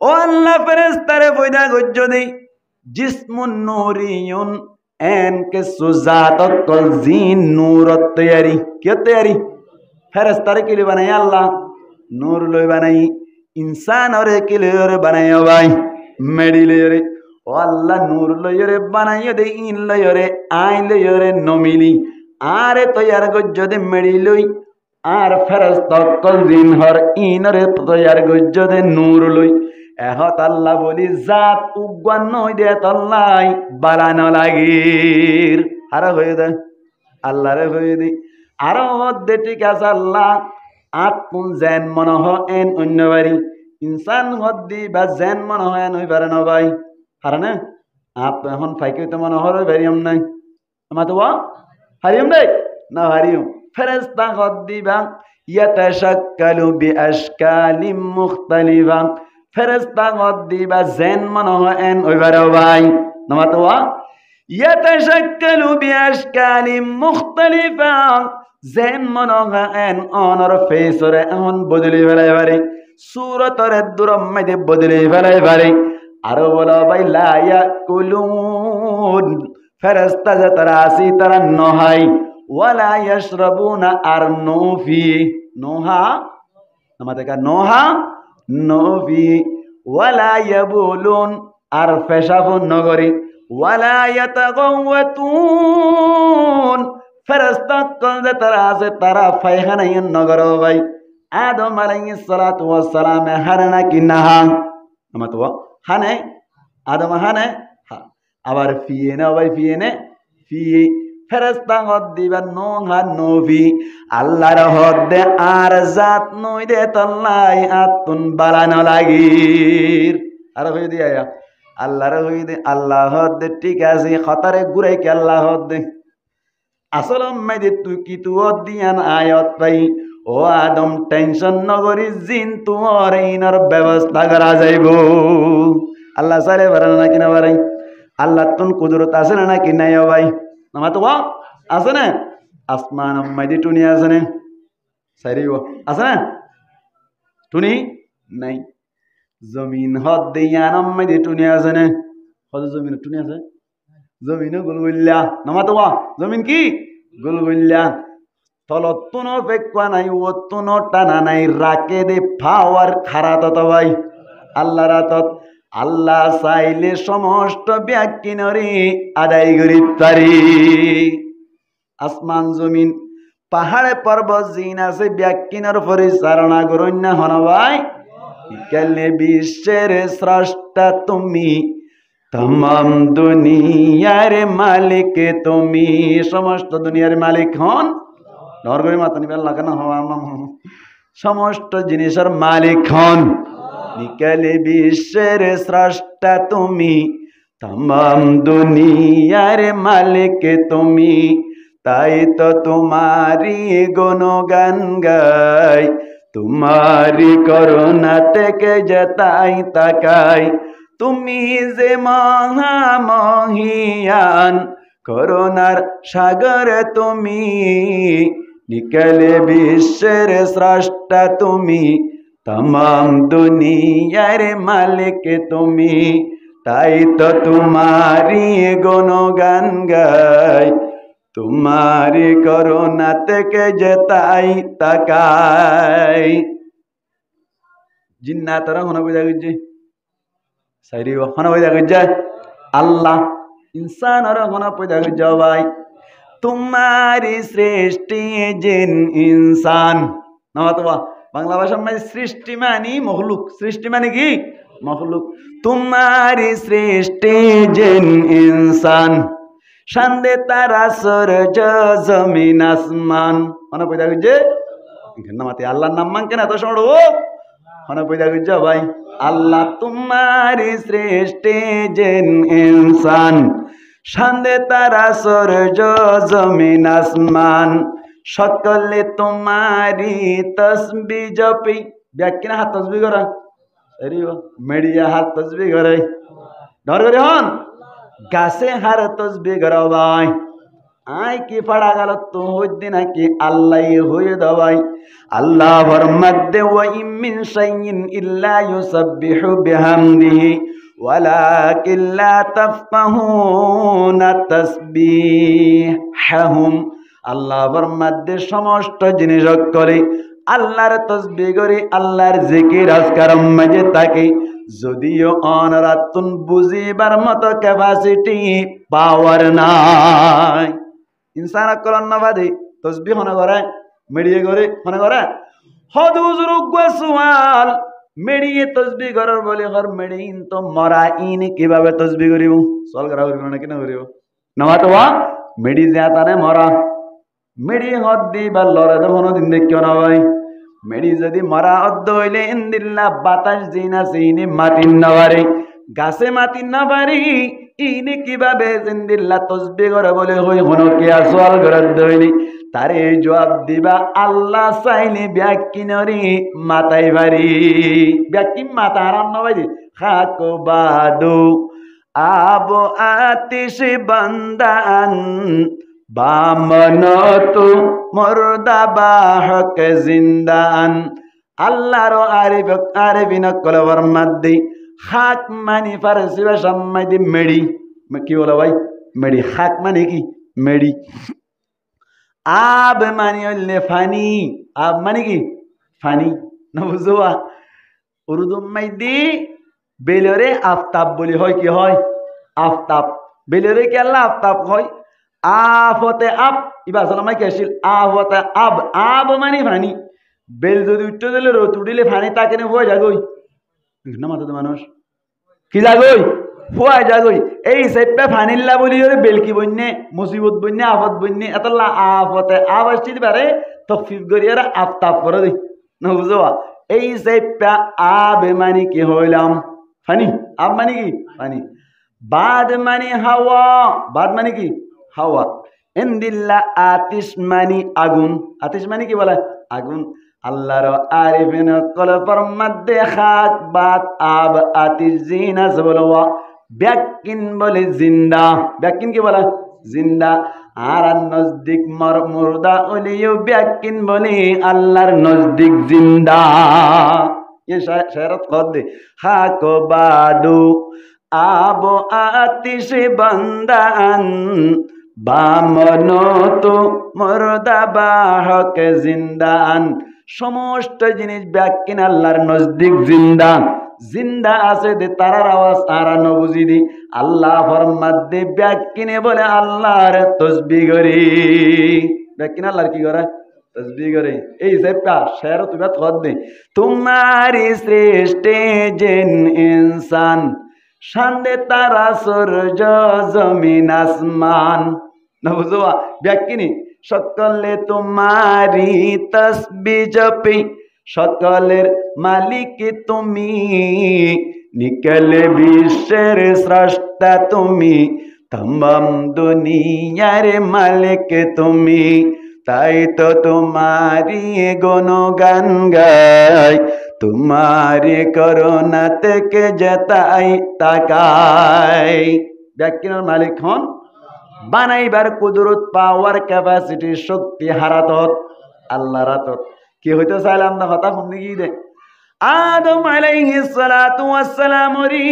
ও আল্লাহ ফেরেশতারে পয়দা গজ্জ দেই জিসমুন নূরিয়ুন N K সুজাতত call জিন নূরত তৈয়ারি কে তৈয়ারি ফেরেশতারে কিলে বানাই আল্লাহ নূর লই বানাই ইনসান ওরে কিলে ওরে বানাই ভাই মেডি লইরে ও আল্লাহ নূর লইরে বানাই দে ইন লইরে আইন লইরে নমিলি আরে তৈয়ার গজ্জ দে মেডি লই আর ফেরেশতা কল জিন হর ইনরে তৈয়ার গজ্জ দে নূর লই এহত আল্লাহ বলি জাত উগান নই দে তল্লাই বালানো লাগির আর হয়ে দে আল্লাহ রে হয়ে দি আরো দে ঠিক আছে আল্লাহ আত্মুন জেন মন হ এন অন্য বাড়ি ইনসান হদ্দি বা জেন মন হয় নই পারে না ভাই হারে না আপ এখন ফাইকে তো মনে হয় ভেরিয়াম নাই আমার তো হারিয়ম নাই না হারিয়ম ফেরেশতা হদ্দি বা ইয়াতাশাক্কালু বিআশকালিম মুখতালিফা ফেরেশতা হদ্দি বা জেন মনে হয় এন ওই পারে ভাই না তো ইয়াতাশাক্কালু বিআশকালিম মুখতালিফা জেন মনে এন অনর ফেসরে এমন বদলি ফেলাই পারে সুরতরে দুরম মেদে বদলি ফেলাই পারে আরো বলো ভাই লা ইয়াকুলুন ফেরেশতা যে তারা আসি তারা নহাই ওয়ালা ইয়াশরাবুনা আর নফি নোহা আমাদের কা নোহা নফি ওয়ালা ইয়াবুলুন আর পেশাবুন নগরী ওয়ালা ইয়াতাগাওয়াতুন ফেরেশতা কল যে তারা আছে তারা পায়খানায় নগর ভাই আদম আলাইহিস সালাতু ওয়াস সালাম হারানা কি নাহা আমা তো হানে আদম হানে আবার ফিয়ে না ভাই ফিয়ে নে ফিয়ে ফেরেশতা হদ দিবা নোহা নবী আল্লাহর হদ দে আর জাত নই দে তল্লাই আতুন বালানো লাগির আর হই দিয়া আল্লাহর হই দে আল্লাহ হদ দে ঠিক আছে খতরে গুরাই কে আল্লাহ হদ দে আসল মেদে তুই কি তু দিয়ান আয়ত পাই ও আদম টেনশন নগরি জিন তোমার ইনার ব্যবস্থা করা যাইব আল্লাহ সারে পারে না কিনা পারে আল্লাহ তুন কুদরত আছে না কি নাই ভাই আমার তো আছে না আসমান মেদে টুনি আছে না সারি আছে না টুনি নাই জমিন হদ দিয়ান মেদে টুনি আছে না হদ জমিন টুনি আছে জমিন গুলগুল্লা নামা তো জমিন কি গুলগুল্লা তলতুন ফেকুয়া নাই ওতুন টানা নাই রাকে দে পাওয়ার খারা তত ভাই আল্লাহ রাতত আল্লাহ চাইলে সমস্ত ব্যাকিনরে আদায় করি পারি আসমান জমিন পাহাড়ে পর্বত জিন আছে ব্যাকিনর পরিচালনা করুন না হন ভাই কেলে বিশ্বের স্রষ্টা তুমি तमाम दुनियार मालिक तुमी समस्त दुनियार मालिक हन नरगरी मातानी बेला केन समस्त जिनिसर मालिक हन निकाले विश्वेर स्रष्टा तुमी तमाम दुनियार मालिक तुमी ताई तो तुम्हारी गुणगान गाई तुम्हारी करुणा तेके जताई ताकाई তুমি যে মহামহিয়ান করুণার সাগর তুমি নিকলে বিশ্বের স্রষ্টা তুমি तमाम দুনিয়ার মালিক তুমি তাই তো তোমারি গুণগান গাই তোমারি করুণা থেকে যেতাই তাকাই জিন্নাতরা হনা বুঝা গেছে সাইরি হনা পয়দা গজ্জা আল্লাহ इंसान और होना पैदा गज्जा भाई तुम्हारी सृष्टि जिन इंसान नवातवा बांग्ला भाषा में सृष्टि मानी मखलूक सृष्टि मानी की मखलूक तुम्हारी सृष्टि जिन इंसान शांदे तारा सूरज जमीन आसमान होना पैदा गज्जे नमाते अल्लाह नाम मांग के ना तो छोड़ो होना पैदा गज्जा भाई अल्लाह तुम्हारी सृष्टि जिन इंसान शांदे तारा सूरज जमीन आसमान सकले तुम्हारी तस्बीह जपी व्याख्या हाथ तस्बीह करा अरे मेडिया हाथ तस्बीह करे डर करे हन गासे हार तस्बीह करा भाई আই কি পড়া গেল তো হইতে নাকি আল্লাহ হয়ে দাবাই আল্লাহর মধ্যে ওয়া ইমিন শাইইন ইল্লা ইউসাব্বিহু বিহামদিহি ওয়ালাকিন লা তাফকাহুনা তাসবিহাহুম আল্লাহর মধ্যে সমস্ত জিনিস করে আল্লাহর তাসবিহ করে আল্লাহর জিকির আজকার মাঝে থাকে যদিও অনরাতুন বুঝিবার মতো ক্যাপাসিটি পাওয়ার নাই ইনসান আকলন না বাদে তসবিহ হনে করে মেডিয়ে করে হনে করে হদ হুজুর গোসওয়াল মেডিয়ে তসবিহ করার বলে ঘর মেডিন তো মরা ইন কিভাবে তসবিহ করিব সল করা করিব না কিনা করিব না তো মেডি যাতারে মরা মেডি হদ দিবার লড়ে তো কোনোদিন দেখিও না ভাই মেডি যদি মরা অদ্দ হইলে ইন্দিল্লা বাতাস দিন আছে ইনি মাটির না পারে গাছে মাটির না পারি ইনি কিভাবে জিন্দিল্লা তসবিহ করে বলে হই হনো কি আসল করে দইনি তারে জবাব দিবা আল্লাহ চাইলে ব্যাকিনরি মাতাই পারি ব্যাকি মাতা আরাম না ভাই খাক বাদু আব আতিশ বান্দান বামনতু মুরদাবাহক জিন্দান আল্লাহর আরিফিন কলবর মধ্যে খাক মানে ফারসি ভাষা মধ্যে মেডি কি বলো ভাই মেডি খাক মানে কি মেডি আব মানে হইলে ফানি আব মানে কি ফানি না বুঝবা উর্দু মধ্যে বেলরে আফতাব বলি হয় কি হয় আফতাব বেলরে কি আল্লাহ আফতাব হয় আফতে আপ ইবা সালামাই কি আসিল আফতে আব আব মানে ফানি বেল যদি উঠতে দিলে রোদ উঠিলে ফানি তাকে নে হয়ে যাগই না মাথা তো মানুষ কি যাগই ফুয়াই যাগই এই সেটটা ফানিল্লা বলি ওরে বেল কি বন্যে মুসিবত বন্যে আফত বন্যে এতলা আফতে আব আসছিল বারে তফিফ করিয়ারা আফতাব করে দেই না বুঝবা এই সেটটা আব মানে কি হইলাম ফানি আব মানে কি ফানি বাদ মানে হাওয়া বাদ মানে কি হাওয়া ইন্দিল্লা আতিশ মানে আগুন আতিশ মানে কি বলে আগুন আল্লাহর আরিফিন কলবর মধ্যে খাক বাত আব আতিশ জিনাস বলওয়া ব্যাকিন বলে জিন্দা ব্যাকিন কি বলে জিন্দা আর নজদিক মুর্দা ওলিও ব্যাকিন বলে আল্লাহর নজদিক জিন্দা ये शरत खुद दे खाक बादू आब आतिश बंदान बामनो तो मुर्दा बाहक जिंदान समस्त जिनिस ব্যাকিন আল্লাহর নজদিক জিন্দা জিন্দা আছে দে তারার আওয়াজ তারা ন বুঝি দি আল্লাহ ফরমাদে ব্যাকিনে বলে আল্লাহর তাসবিহ করি ব্যাকিন আল্লাহর কি করে तस्बीह करे এই সেপটা শের তুমি খদ দে তোমারি সৃষ্টি জিন ইনসান শান্দে তারা সূর্য জমিন আসমান না বুঝবা ব্যাকিনি সকলে তোমারি তসবিহ জপে সকলের মালিক তুমি নিকলে বিশ্বের স্রষ্টা তুমি तमाम দুনিয়ার মালিক তুমি তাই তো তোমারি গুণগান গাই তোমারি করুণা থেকে যেতাই তাকাই ব্যাকিনের মালিক হন বানাইবার কুদরত পাওয়ার ক্যাপাসিটি শক্তি হারাতত আল্লাহ রাতত কি হইতে চাইলাম না কথা শুনি কি দে আদম আলাইহিস সালাতু ওয়াস সালাম রি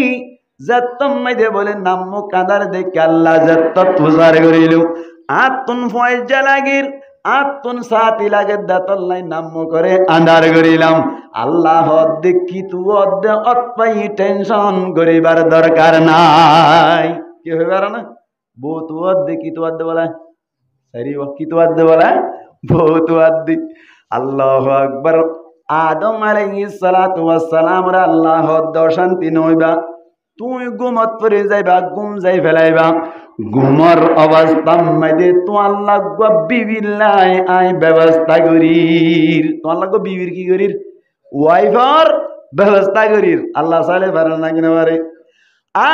জাত্তম মাইদে বলে নামমু কাদার দেখে আল্লাহ জাত্তত ফুজার করিলু আতুন ফয়জা লাগির আতুন সাথী লাগে দাতল্লাই নামমু করে আন্দার করিলাম আল্লাহ দেখি তু অদ্দে অতপাই টেনশন করিবার দরকার নাই কি হইবার না বহুত অদ্দে কি তু অদ্দে বলা সারি কি তু অদ্দে বলা বহুত অদ্দে আল্লাহু আকবার আদম আলাইহিস সালাতু ওয়াস সালাম রে আল্লাহ শান্তি নইবা তুই ঘুমত পড়ে যাইবা ঘুম যাই ফেলাইবা ঘুমর অবস্থা মধ্যে তোমার লাগব বিবিল্লাই আই ব্যবস্থা করির তোমার লাগব বিবির কি করির ওয়াইফার ব্যবস্থা করির আল্লাহ সালে পারে না কিনা পারে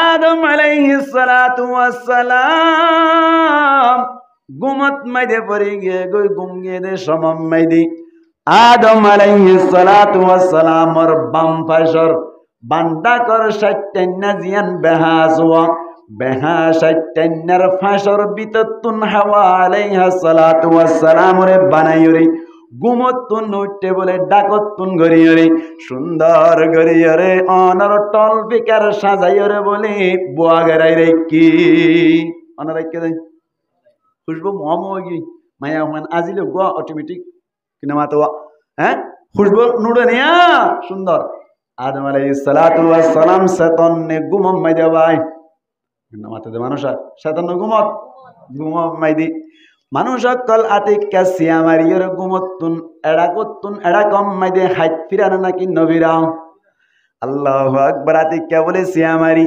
আদম আলাইহিস সালাতু ওয়াস সালাম ঘুমত মধ্যে পড়ে গিয়ে গই ঘুম গিয়ে দে সমম মধ্যে আদম আলাইহিস সালাতু ওয়াস সালামর বাম পাশর বান্দা কর সত্যন্না জিয়ান বেহাসওয়া বেহা সাইটান্নার ফাঁসর বিততুন হাওয়া আলাইহা সালাতু ওয়াসসালাম রে বানাইরে গুমতুন উঠতে বলে ডাকতুন গরিয়রে সুন্দর গরিয়রে অনর টল বিকার সাজাইরে বলে বুয়া গরাই রে কি অনর কে দেই খুশবু মোহাম্মদি মায়া হুমান আজিলে গো অটোমেটিক কিনা মাতো হ্যাঁ খুশবু নুডনিয়া সুন্দর আদম আলাইহিস সালাতু ওয়াসসালাম সাতন্নে গুমম মাইদা ভাই নামাতে দে মানুষ সাতন্ন গুমত গুমম মাইদি মানুষ কল আতিকা সিয়ামারিয়র গুমতুন এড়া কম মাইদে হাইত ফিরানো নাকি নবীরাও আল্লাহু আকবার আতিকা বলে সিয়ামারি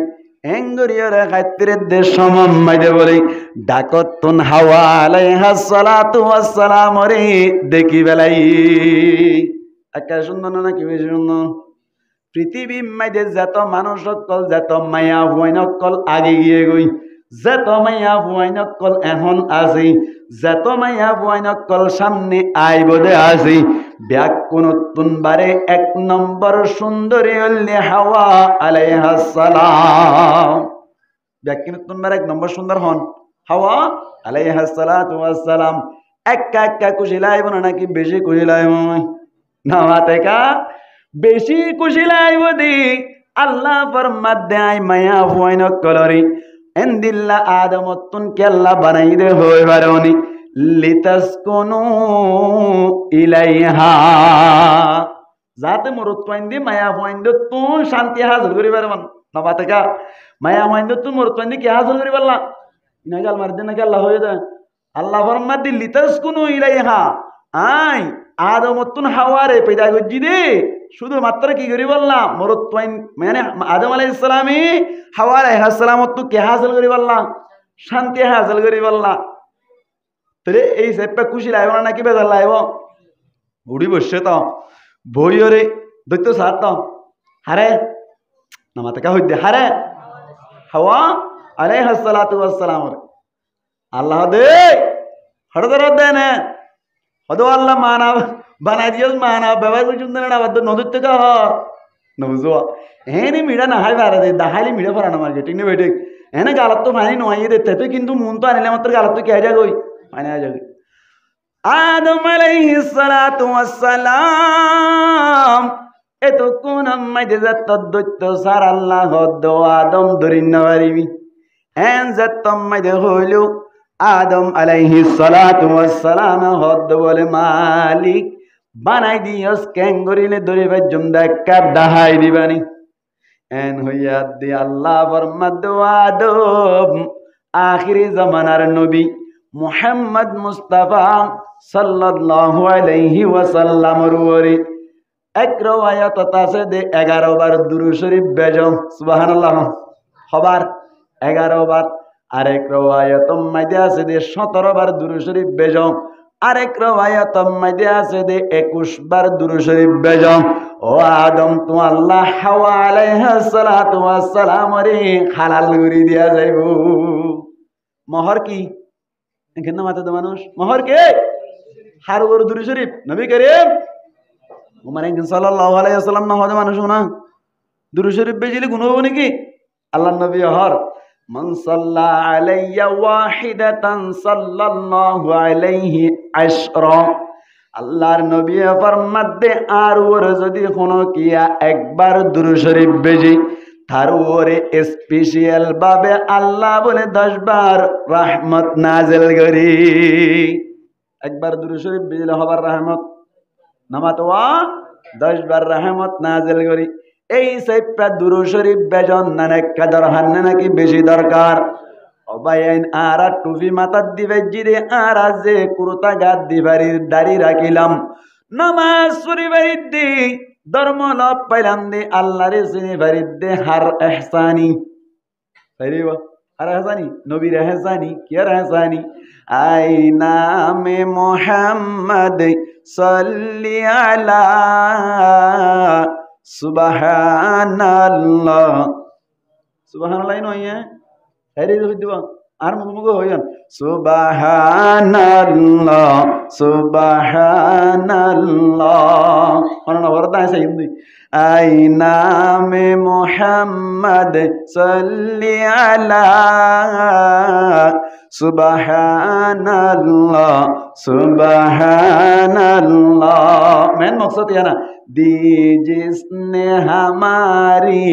এঙ্গরিয়র হাইত ফিরে দে সমম মাইদে বলে ডাকতুন হাওয়া আলাইহা সালাতু ওয়াসসালাম রে দেখি বেলাই একা সুন্দর নাকি বেশি সুন্দর পৃথিবী মাইদে যত মানুষ সকল যত মায়া হুয়াইন কল আগে গিয়ে গই যত মায়া হুয়াইন কল এখন আজি যত মায়া হুয়াইন কল সামনে আইব দে আজি ব্যাকুনতুন বারে এক নম্বর সুন্দরী হলে হাওয়া আলাইহা সালাম ব্যাকুনতুন বারে এক নম্বর সুন্দর হন হাওয়া আলাইহা সালাতু ওয়াস সালাম একা একা খুশি লাইব না নাকি বেশি খুশি লাইব না মাতেকা বেশি খুশি লাইব দি আল্লাহ ফরমাত দেয় মায়া হুয়াইন কলরি এন্দিল্লা আদমতুন কে আল্লাহ বানাই দে হই বারনি লিতাসকুনু ইলাইহা যাতে মরত পাইন্দি মায়া হুয়াইন দে তুই শান্তি হাসিল করি পারবান না বাতেকা মায়া হুয়াইন দে তুই মরত পাইন্দি কি হাসিল করি পারলা ইনা গাল মার দেন আল্লাহ হয়ে যায় আল্লাহ ফরমাত দি লিতাসকুনু ইলাইহা আই আদমতুন হাওয়ারে পয়দা গজি দে শুধু মাত্র কি করি বললাম মরত পাইন মানে আদম আলাইহিস সালামি হাওয়া আলাইহিস সালাম তো কে হাসিল করি বললাম শান্তি হাসিল করি বললাম তাহলে এই সেপে খুশি লাইব না নাকি বেজার লাইব উড়ি বসে তো বইরে দৈত্য সার তো হারে নামাতে কা হইতে হারে হাওয়া আলাইহিস সালাতু ওয়াস সালাম আল্লাহ দে হড়দর দেন হদো আল্লাহ মানা বানাই দিও মানা ব্যবহার করছুন না বাদ নদীর থেকে নবুজো এনে মিড়া না হাই বারা দে দাহালি মিড়া ফরানা মার্কেটিং নে বেটে এনে গালত তো পানি নয় দেতে তো কিন্তু মন তো আনিলে মাত্র গালত তো কে যা গই পানি আ যাবে আদম আলাইহিস সালাতু ওয়াস সালাম এত কোন মাইদে যত দৈত্য সার আল্লাহ হদ আদম দরিন নারিবি এন যত মাইদে হইলো আদম আলাইহিস সালাতু ওয়াস সালাম হদ বলে মালিক বানাই দিয়স কেঙ্গরিলে দরে বাজুম দেখা দাহাই দিবানি এন হইয়া দি আল্লাহ ফরমাদ আদম আখিরি জামানার নবী মুহাম্মদ মুস্তাফা সাল্লাল্লাহু আলাইহি ওয়াসাল্লাম রুরি এক রওয়ায়াত আছে দে 11 বার দুরূদ শরীফ বেজম সুবহানাল্লাহ হবার 11 বার আরেক রওয়ায়াত মাইদে আছে দে 17 বার দুরূদ শরীফ বেজম আরেক রওয়ায়াত মাইদে আছে দে 21 বার দুরূদ শরীফ বেজম ও আদম তো আল্লাহ হাওয়া আলাইহা সালাতু ওয়াস সালাম রে হালাল করে দিয়া যাইবো মোহর কি এখানে মাথা দে মানুষ মোহর কে হার বড় দুরূদ শরীফ নবী করিম উমর সাল্লাল্লাহু আলাইহি ওয়াসাল্লাম না হদে মানুষ না দুরূদ শরীফ বেজিলে গুণ হবে নাকি আল্লাহর নবী হর মান সাল্লা আলাইয়া ওয়াহিদাতান সাল্লাল্লাহু আলাইহি আশরা আল্লাহর নবী ফরমাত দে আর ওর যদি কোনো কিয়া একবার দুরূদ শরীফ বেজি তার ওরে স্পেশাল ভাবে আল্লাহ বলে 10 বার রহমত নাযিল করি একবার দুরূদ শরীফ বেজিলে হবার রহমত নামাতওয়া 10 বার রহমত নাযিল করি এই সাইপা দুরূদ শরীফ বেজন নানে কাদর হান্নে নাকি বেশি দরকার অবায়াইন আরা টুপি মাথার দিবে জিরে আর যে কুরতা গাদ দিবারির দাড়ি রাখিলাম নামাজ পড়ি বাড়ির দি ধর্ম লাভ পাইলাম দি আল্লাহরে চিনি বাড়ির দে হার এহসানি পাইরিবা হার এহসানি নবীর এহসানি কি আর এহসানি আই নামে মুহাম্মদ সাল্লি আলা সুবহানাল্লাহ সুবহানাল্লাহ নয় হ্যাঁ দিবা আর মুখে হইন সুবহানাল্লাহ সুবহানাল্লাহ না বড় তাই সেই হিন্দি আই নামে মুহাম্মদ সাল্লি আলা সুবহানাল্লাহ সুবহানাল্লাহ মেন মকসদ ये ना दी जिसने हमारी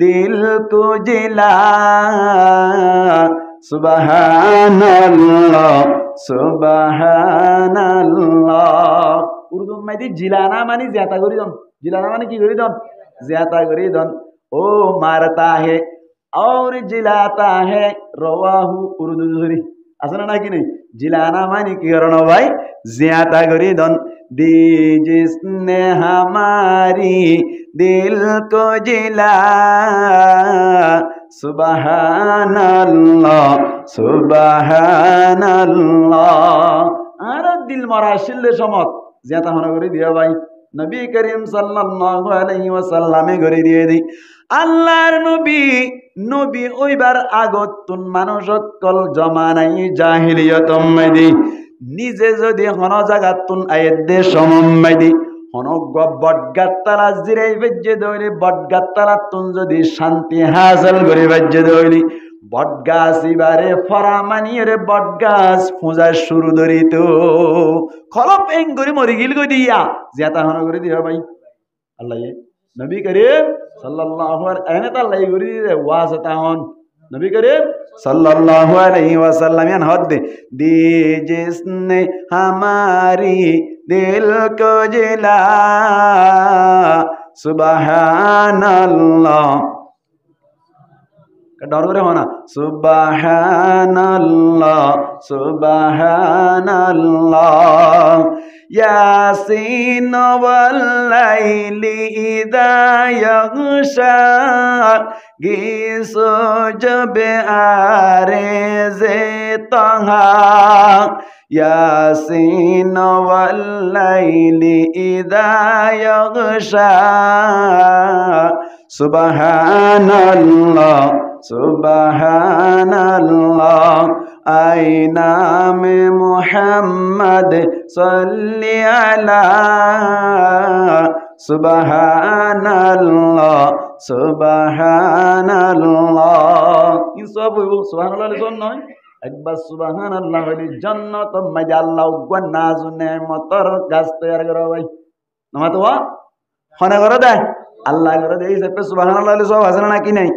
दिल को जिला সুবহানাল্লাহ সুবহানাল্লাহ উর্দু মাইদি জিলানা মানে জ্যাতা করি দন জিলানা মানে কি করি দন জ্যাতা করি দন ও মারতা হে और जिलाता है रवाहु उर्दू ধরি আছে না নাকি নেই জিলানা মানে কি করণ ভাই জ্যাতা করি দন दी जिसने हमारी दिल को जिला সুবহানাল্লাহ সুবহানাল্লাহ আর দিল মরাশিল সমত যেটা মনে করে দিয়া ভাই নবী করিম সাল্লাল্লাহু আলাইহি ওয়াসাল্লামে করে দিয়ে দি আল্লাহর নবী নবী ওইবার আগতুন মানুষ সকল জমানাই জাহিলিয়তম মাইদি নিজে যদি হন জাগাতুন আয়াদে সমমাইদি হনগ বটগাত্তালা জিরাই বেজ্জে দইলি বটগাত্তালা তুন যদি শান্তি হাসিল করে বেজ্জে দইলি বটগাছ ইবারে ফরামানিয়ে রে বটগাছ পূজা শুরু ধরিত খলপ এং করে মরি গিল গই দিয়া যেটা হন করে দিয়া ভাই আল্লাহ নবী করিম সাল্লাল্লাহু আলাইহি তাআলা করে দিয়ে ওয়াজ তাহন नबी करीम सल्लल्लाहु अलैहि वसल्लम यान हद दी जिसने हमारी दिल को जिला सुबहानल्लाह डर करे होना सुबहानल्लाह सुबहानल्लाह यासीन वल्लैली इदा यगशा गिसो जब आरे जे तहा यासीन वल्लैली इदा यगशा सुबहानल्लाह सुबहानल्लाह आई नाम मुहम्मद सल्ली अला सुबहानल्लाह सुबहानल्लाह इन सब सुबहानल्लाह लिसन नय একবার সুবহানাল্লাহ বলি জান্নাত মধ্যে আল্লাহ গুণ নাজু নেমতর গাছ তৈরি করা ভাই নামা তো হনে করে দেয় আল্লাহ করে দেয় এই সব সুবহানাল্লাহ সব আছে নাকি নাই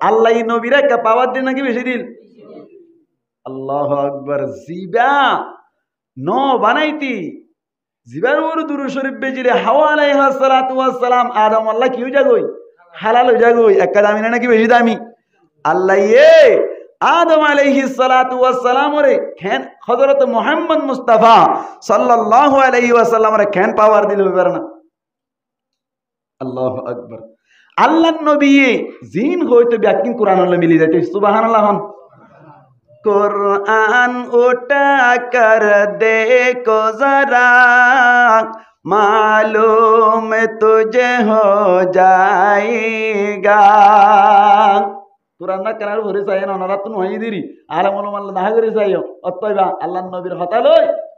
আল্লাহ নবীরা কে পাওয়ার দিন নাকি বেশি দিন আল্লাহু আকবার জিবা নো বানাইতি জিবার ওর দুরূদ শরীফ বেজিরে হাওয়া আলাইহিস সালাতু ওয়াস সালাম আদম আল্লাহ কি হই যাগই হালাল হই যাগই এক দামি না নাকি বেশি দামি আল্লাহ आदम अलैहिस्सलातु वस्सलाम रे खेन हजरत मुहम्मद मुस्तफा सल्लल्लाहु अलैहि वसल्लम रे खेन पावर दिल होबेरना अल्लाहु अकबर अल्लाह नबी जिन होइतो व्याकिन कुरान ले मिली जाते सुबहानल्लाह कुरान उठा कर देखो जरा मालूम तुझे हो जाएगा कुरान ना करार भरे चाहिए ना नरातन वही दिरी आलम उलम अल्लाह ना करे चाहिए अत्तोइबा अल्लाह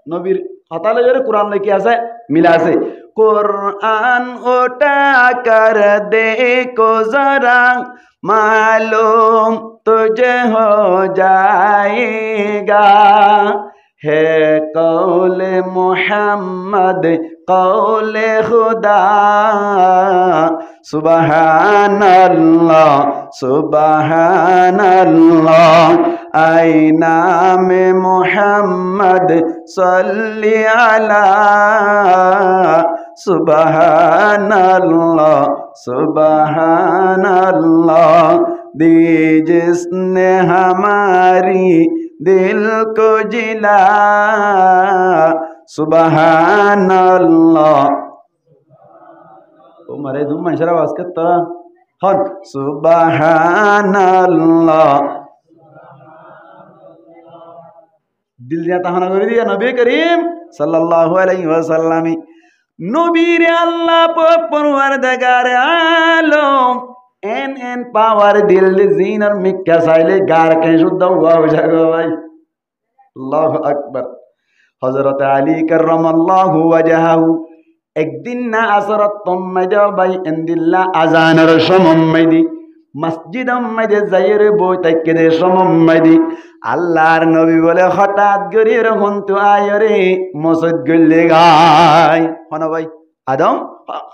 नबीर हतालो ये कुरान लेके आसे मिला से कुरान उठा कर देखो जरा मालूम तुझे हो जाएगा है कौले मोहम्मद कौले खुदा सुबहानल्लाह सुबहानल्लाह आई नाम मोहम्मद सल्ली अला सुबहानल्लाह सुबहानल्लाह दी जिसने हमारी दिल को जिला सुबहानल्लाह ओ मारे धूम मंशरा वास के तरह हद सुबहानल्लाह दिल जाता हना कर दिया नबी करीम सल्लल्लाहु अलैहि वसल्लम नबी रे अल्लाह परवरदिगार आलम এন পাওয়ার দিল্লি জিন আর মিক্কা চাইলে গার কে শুদ্ধ হুয়া হয়ে যাবে ভাই। আল্লাহু আকবার। হযরত আলী কাররামাল্লাহু ওয়াজহাহু একদিন না আসরত তম্মাইদা ভাই ইনদিল্লা আজানের সমম্মাইদি মসজিদ আম্মাইদে যাইরে বই তাইকে দে সমম্মাইদি আল্লাহর নবী বলে হঠাৎ করে রহন তো আয়রে মসজিদ গলে গায় হনা ভাই আদম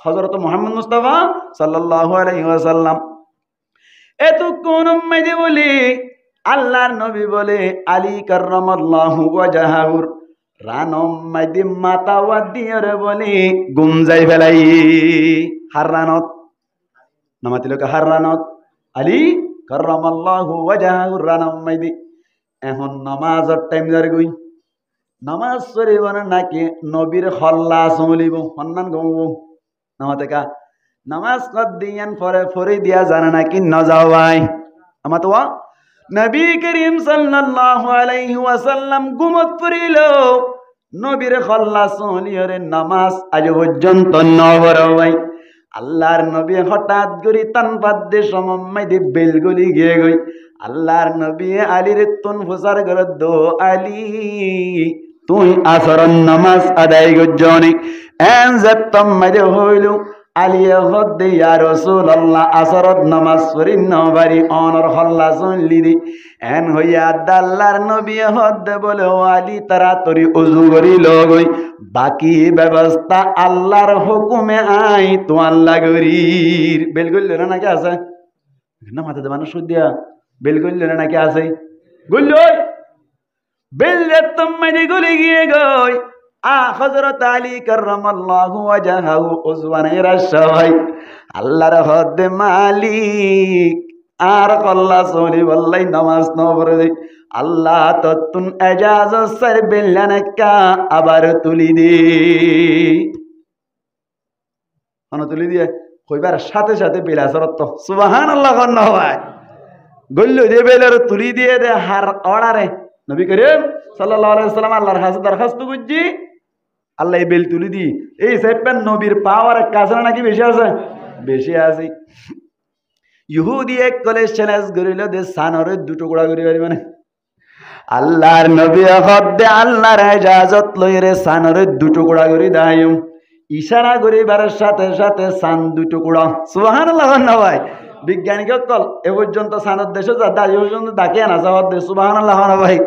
হযরত মুহাম্মদ মুস্তাফা সাল্লাল্লাহু আলাইহি ওয়াসাল্লাম এতক্ষণ উম্মাইদে বলে আল্লাহর নবী বলে আলী কাররামাল্লাহু ওয়াজহাহুর রানম মাইদি মাতা ওয়াদিয়রে বলে গুমজাই ফেলাই হাররানত নামাতিলকে হাররানত আলী কাররামাল্লাহু ওয়াজহাহুর রানম মাইদি এখন নামাজের টাইম দার গই নামাজ পড়িব নাকি নবীর হল্লা চলিব সন্ধান গব নামাতে কা নামাজ কদ দিয়ান পরে ফরি দিয়া জানা নাকি নজাও ভাই আমার তো নবী করিম সাল্লাল্লাহু আলাইহি ওয়াসাল্লাম ঘুমত পড়িল নবীর হল্লা চলিয়রে নামাজ আজ পর্যন্ত নবর ভাই আল্লাহর নবী হঠাৎ করে তানপাদ্দে সমম্মাইদে বেলগুলি গিয়ে গই আল্লাহর নবী আলীর তুন ফুসার করে দো আলী তুই আসরন নামাজ আদায় গজনি এন যতম মাইদে হইল আলিয়া হদ্দে ইয়া রাসূলুল্লাহ আসরত নামাজ পড়িন নবারি অনর হল্লা চলি দি এন হইয়া আল্লাহর নবী হদ্দে বলে ও আলী তাড়াতাড়ি ওযু করি লগই বাকি ব্যবস্থা আল্লাহর হুকুমে আই তো আল্লাহ গরির বেলগুল নাকি আছে না মাথা দেবানো সুদিয়া বেলগুল নাকি আছে গুল্লই বেল তম্মাদি গুলি গিয়ে গই হযরত আলী কাররামাল্লাহু ওয়াজহাহু উজওয়ানের সবাই আল্লাহর হদ্দে মালিক আর কল্লা সলি বল্লাই নামাজ ন পড়ে আল্লাহ ততুন এজাজত সর বেলানকা আবার তুলি দে আনো তুলি দিয়ে কইবার সাথে সাথে বেলা সরত সুবহানাল্লাহ কন হয় গল্লো দে বেলার তুলি দিয়ে দে হার অড়ারে নবী করিম সাল্লাল্লাহু আলাইহি ওয়াসাল্লাম আল্লাহর কাছে দরখাস্ত করছি আল্লাহ বেল তুলি দি এই সাইপেন নবীর পাওয়ার কাছে নাকি বেশি আছে বেশি আছে ইহুদি এক কলেজ চ্যালেঞ্জ করিল দে সানরে দুটো গোড়া করি পারি মানে আল্লাহর নবী হদ্দে আল্লাহর ইজাজত লইরে সানরে দুটো গোড়া করি দাইম ইশারা করিবার সাথে সাথে সান দুটো গোড়া সুবহানাল্লাহ না ভাই বিজ্ঞানিক কল এ পর্যন্ত সানের দেশে যা দাই পর্যন্ত ডাকে না যাওয়ার দে সুবহানাল্লাহ না ভাই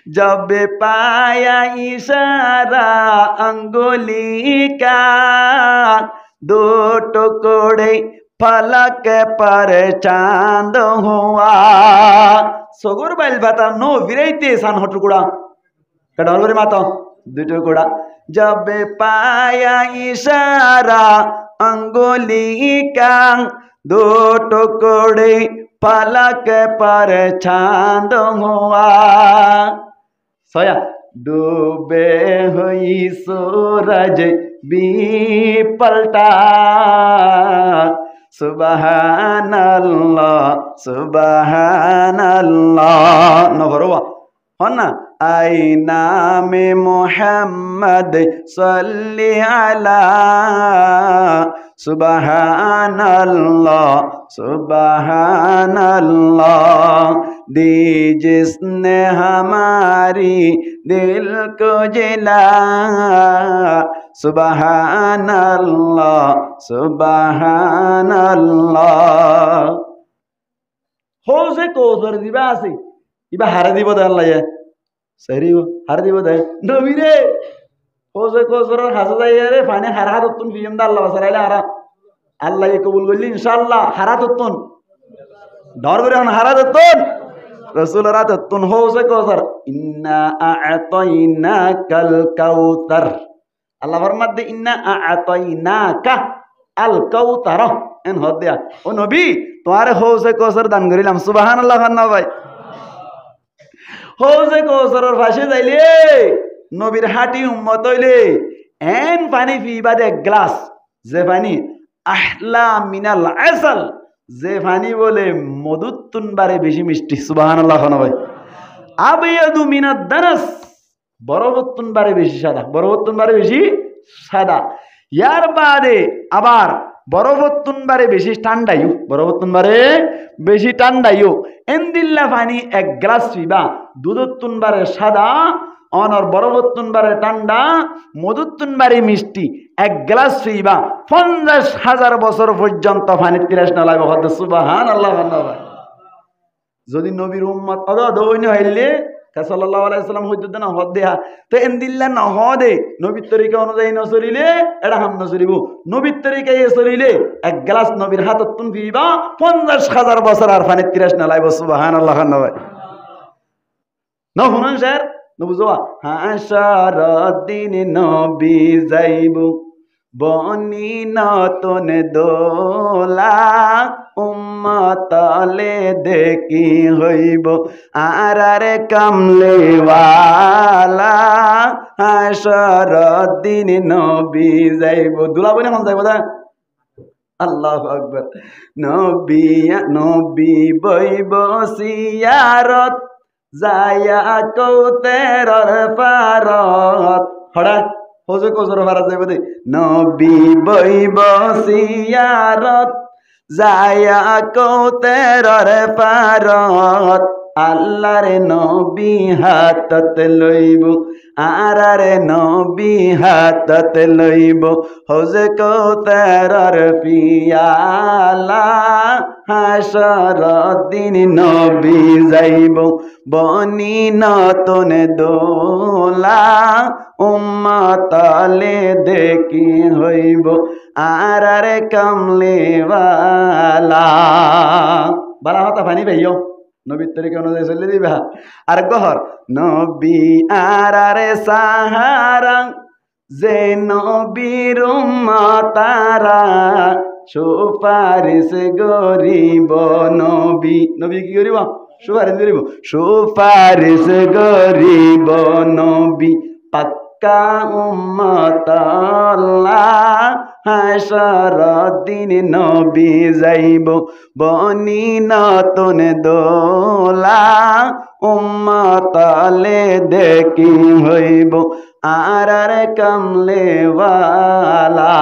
जब पाया इशारा अंगुली का दो टुकड़े फलक पर चांद हुआ सगुर बैल भाता नो विरैते सान हो टुकड़ा कडाल करे माता दो टुकड़ा जब पाया इशारा अंगुली का दो टुकड़े फलक पर चांद हुआ सोया डूबे हुई सूरज भी पलटा सुबहानल्लाह सुबहानल्लाह न भरवा हो ना आई नामे मोहम्मद सल्ली अला सुबहानल्लाह सुबहानल्लाह दी जिसने हमारी दिल को जिला सुबहानल्लाह सुबहानल्लाह हो से कोसर दिबा आसी इबा हारे দিব দে আল্লাহ সরি হারে দিব দে নবী রে हो से कोसर হাসা যায় রে ফানে হারা দতুন বিয়ম দা আল্লাহ সরাইলা হারা আল্লাহ কবুল করলি ইনশাআল্লাহ হারা দতুন ধর করে হারা দতুন रसूल तुन हो से कौसर इन्ना अअतैनाकल कौसर अल्लाह फरमात दे इन्ना अअतैनाका अल कौसर एन हो दिया ओ नबी तुम्हारे हो से कौसर दान करिलाम सुबहानाल्लाह खाना भाई हो से कौसर और फाशे जाइले नबीर हाटी उम्मत हইলে एन पानी पीबा दे ग्लास जे पानी अहला मिनाल असल যে পানি বলে মধুতুন বারে বেশি মিষ্টি সুবহানাল্লাহ না ভাই আবিয়াদু মিনাদ দানাস বরবতুন বারে বেশি সাদা বরবতুন বারে বেশি সাদা ইয়ার বাদে আবার বরফতুন বারে বেশি ঠান্ডাইও বরফতুন বারে বেশি ঠান্ডাইও এন্দিল্লা পানি এক গ্লাস পিবা দুধতুন বারে সাদা অনর বরফতুন বারে ঠান্ডা মধুতুন বারে মিষ্টি এক গ্লাস পিবা 50,000 বছর পর্যন্ত পানি তিরাস না লাগবে হতে সুবহানাল্লাহ যদি নবীর উম্মত অদৈন্য হইলে সাল্লাল্লাহু আলাইহি সাল্লাম হইতো না হদ দেয়া তো এন্দিল্লা না হদে নবীর তরিকা অনুযায়ী ন চলিলে এটা হাম ন চলিব নবীর তরিকায় চলিলে এক গ্লাস নবীর হাতত তুন পিবা 50,000 বছর আর পানি তিরাস না লাগবে সুবহানাল্লাহ ন শুনুন স্যার ন বুঝবা হাশার দিন নবী যাইব বনি নতুন দোলা উম্মতলে দেখি হইব আর কামলেওয়ালা হাশর দিন নবী যাইব দুলা বলে মন যাইব দা আল্লাহু আকবার নবী বইব সিয়ারত যায়া কৌতেরর পারত হড়া হোজে কোজর ভাড়া যাইব দে নবী বইব সিয়ারত যায়া কৌতেরর পারত আল্লাহর নবী হাতত লইব আর নবী হাতত লইব হোজে কৌতেরর পিয়ালা হাশর দিন নবী যাইব বনি নতুন দোলা উম্মতলে দেখি হইব আর কামলেওয়ালা বালা হতা পানি ভাইও নবীর তরিকা অনুযায়ী চলে দিবা আর গহর নবী আর সাহারা যে নবীর উম্মতারা সুপারিশ গরিব নবী নবী কি করিব সুপারিশ করিব সুপারিশ গরিব নবী পাক্কা উম্মত আল্লাহ হাশর দিন নবী যাইব বনি নতুন দোলা উম্মতলে দেখি হইব আর কামলেওয়ালা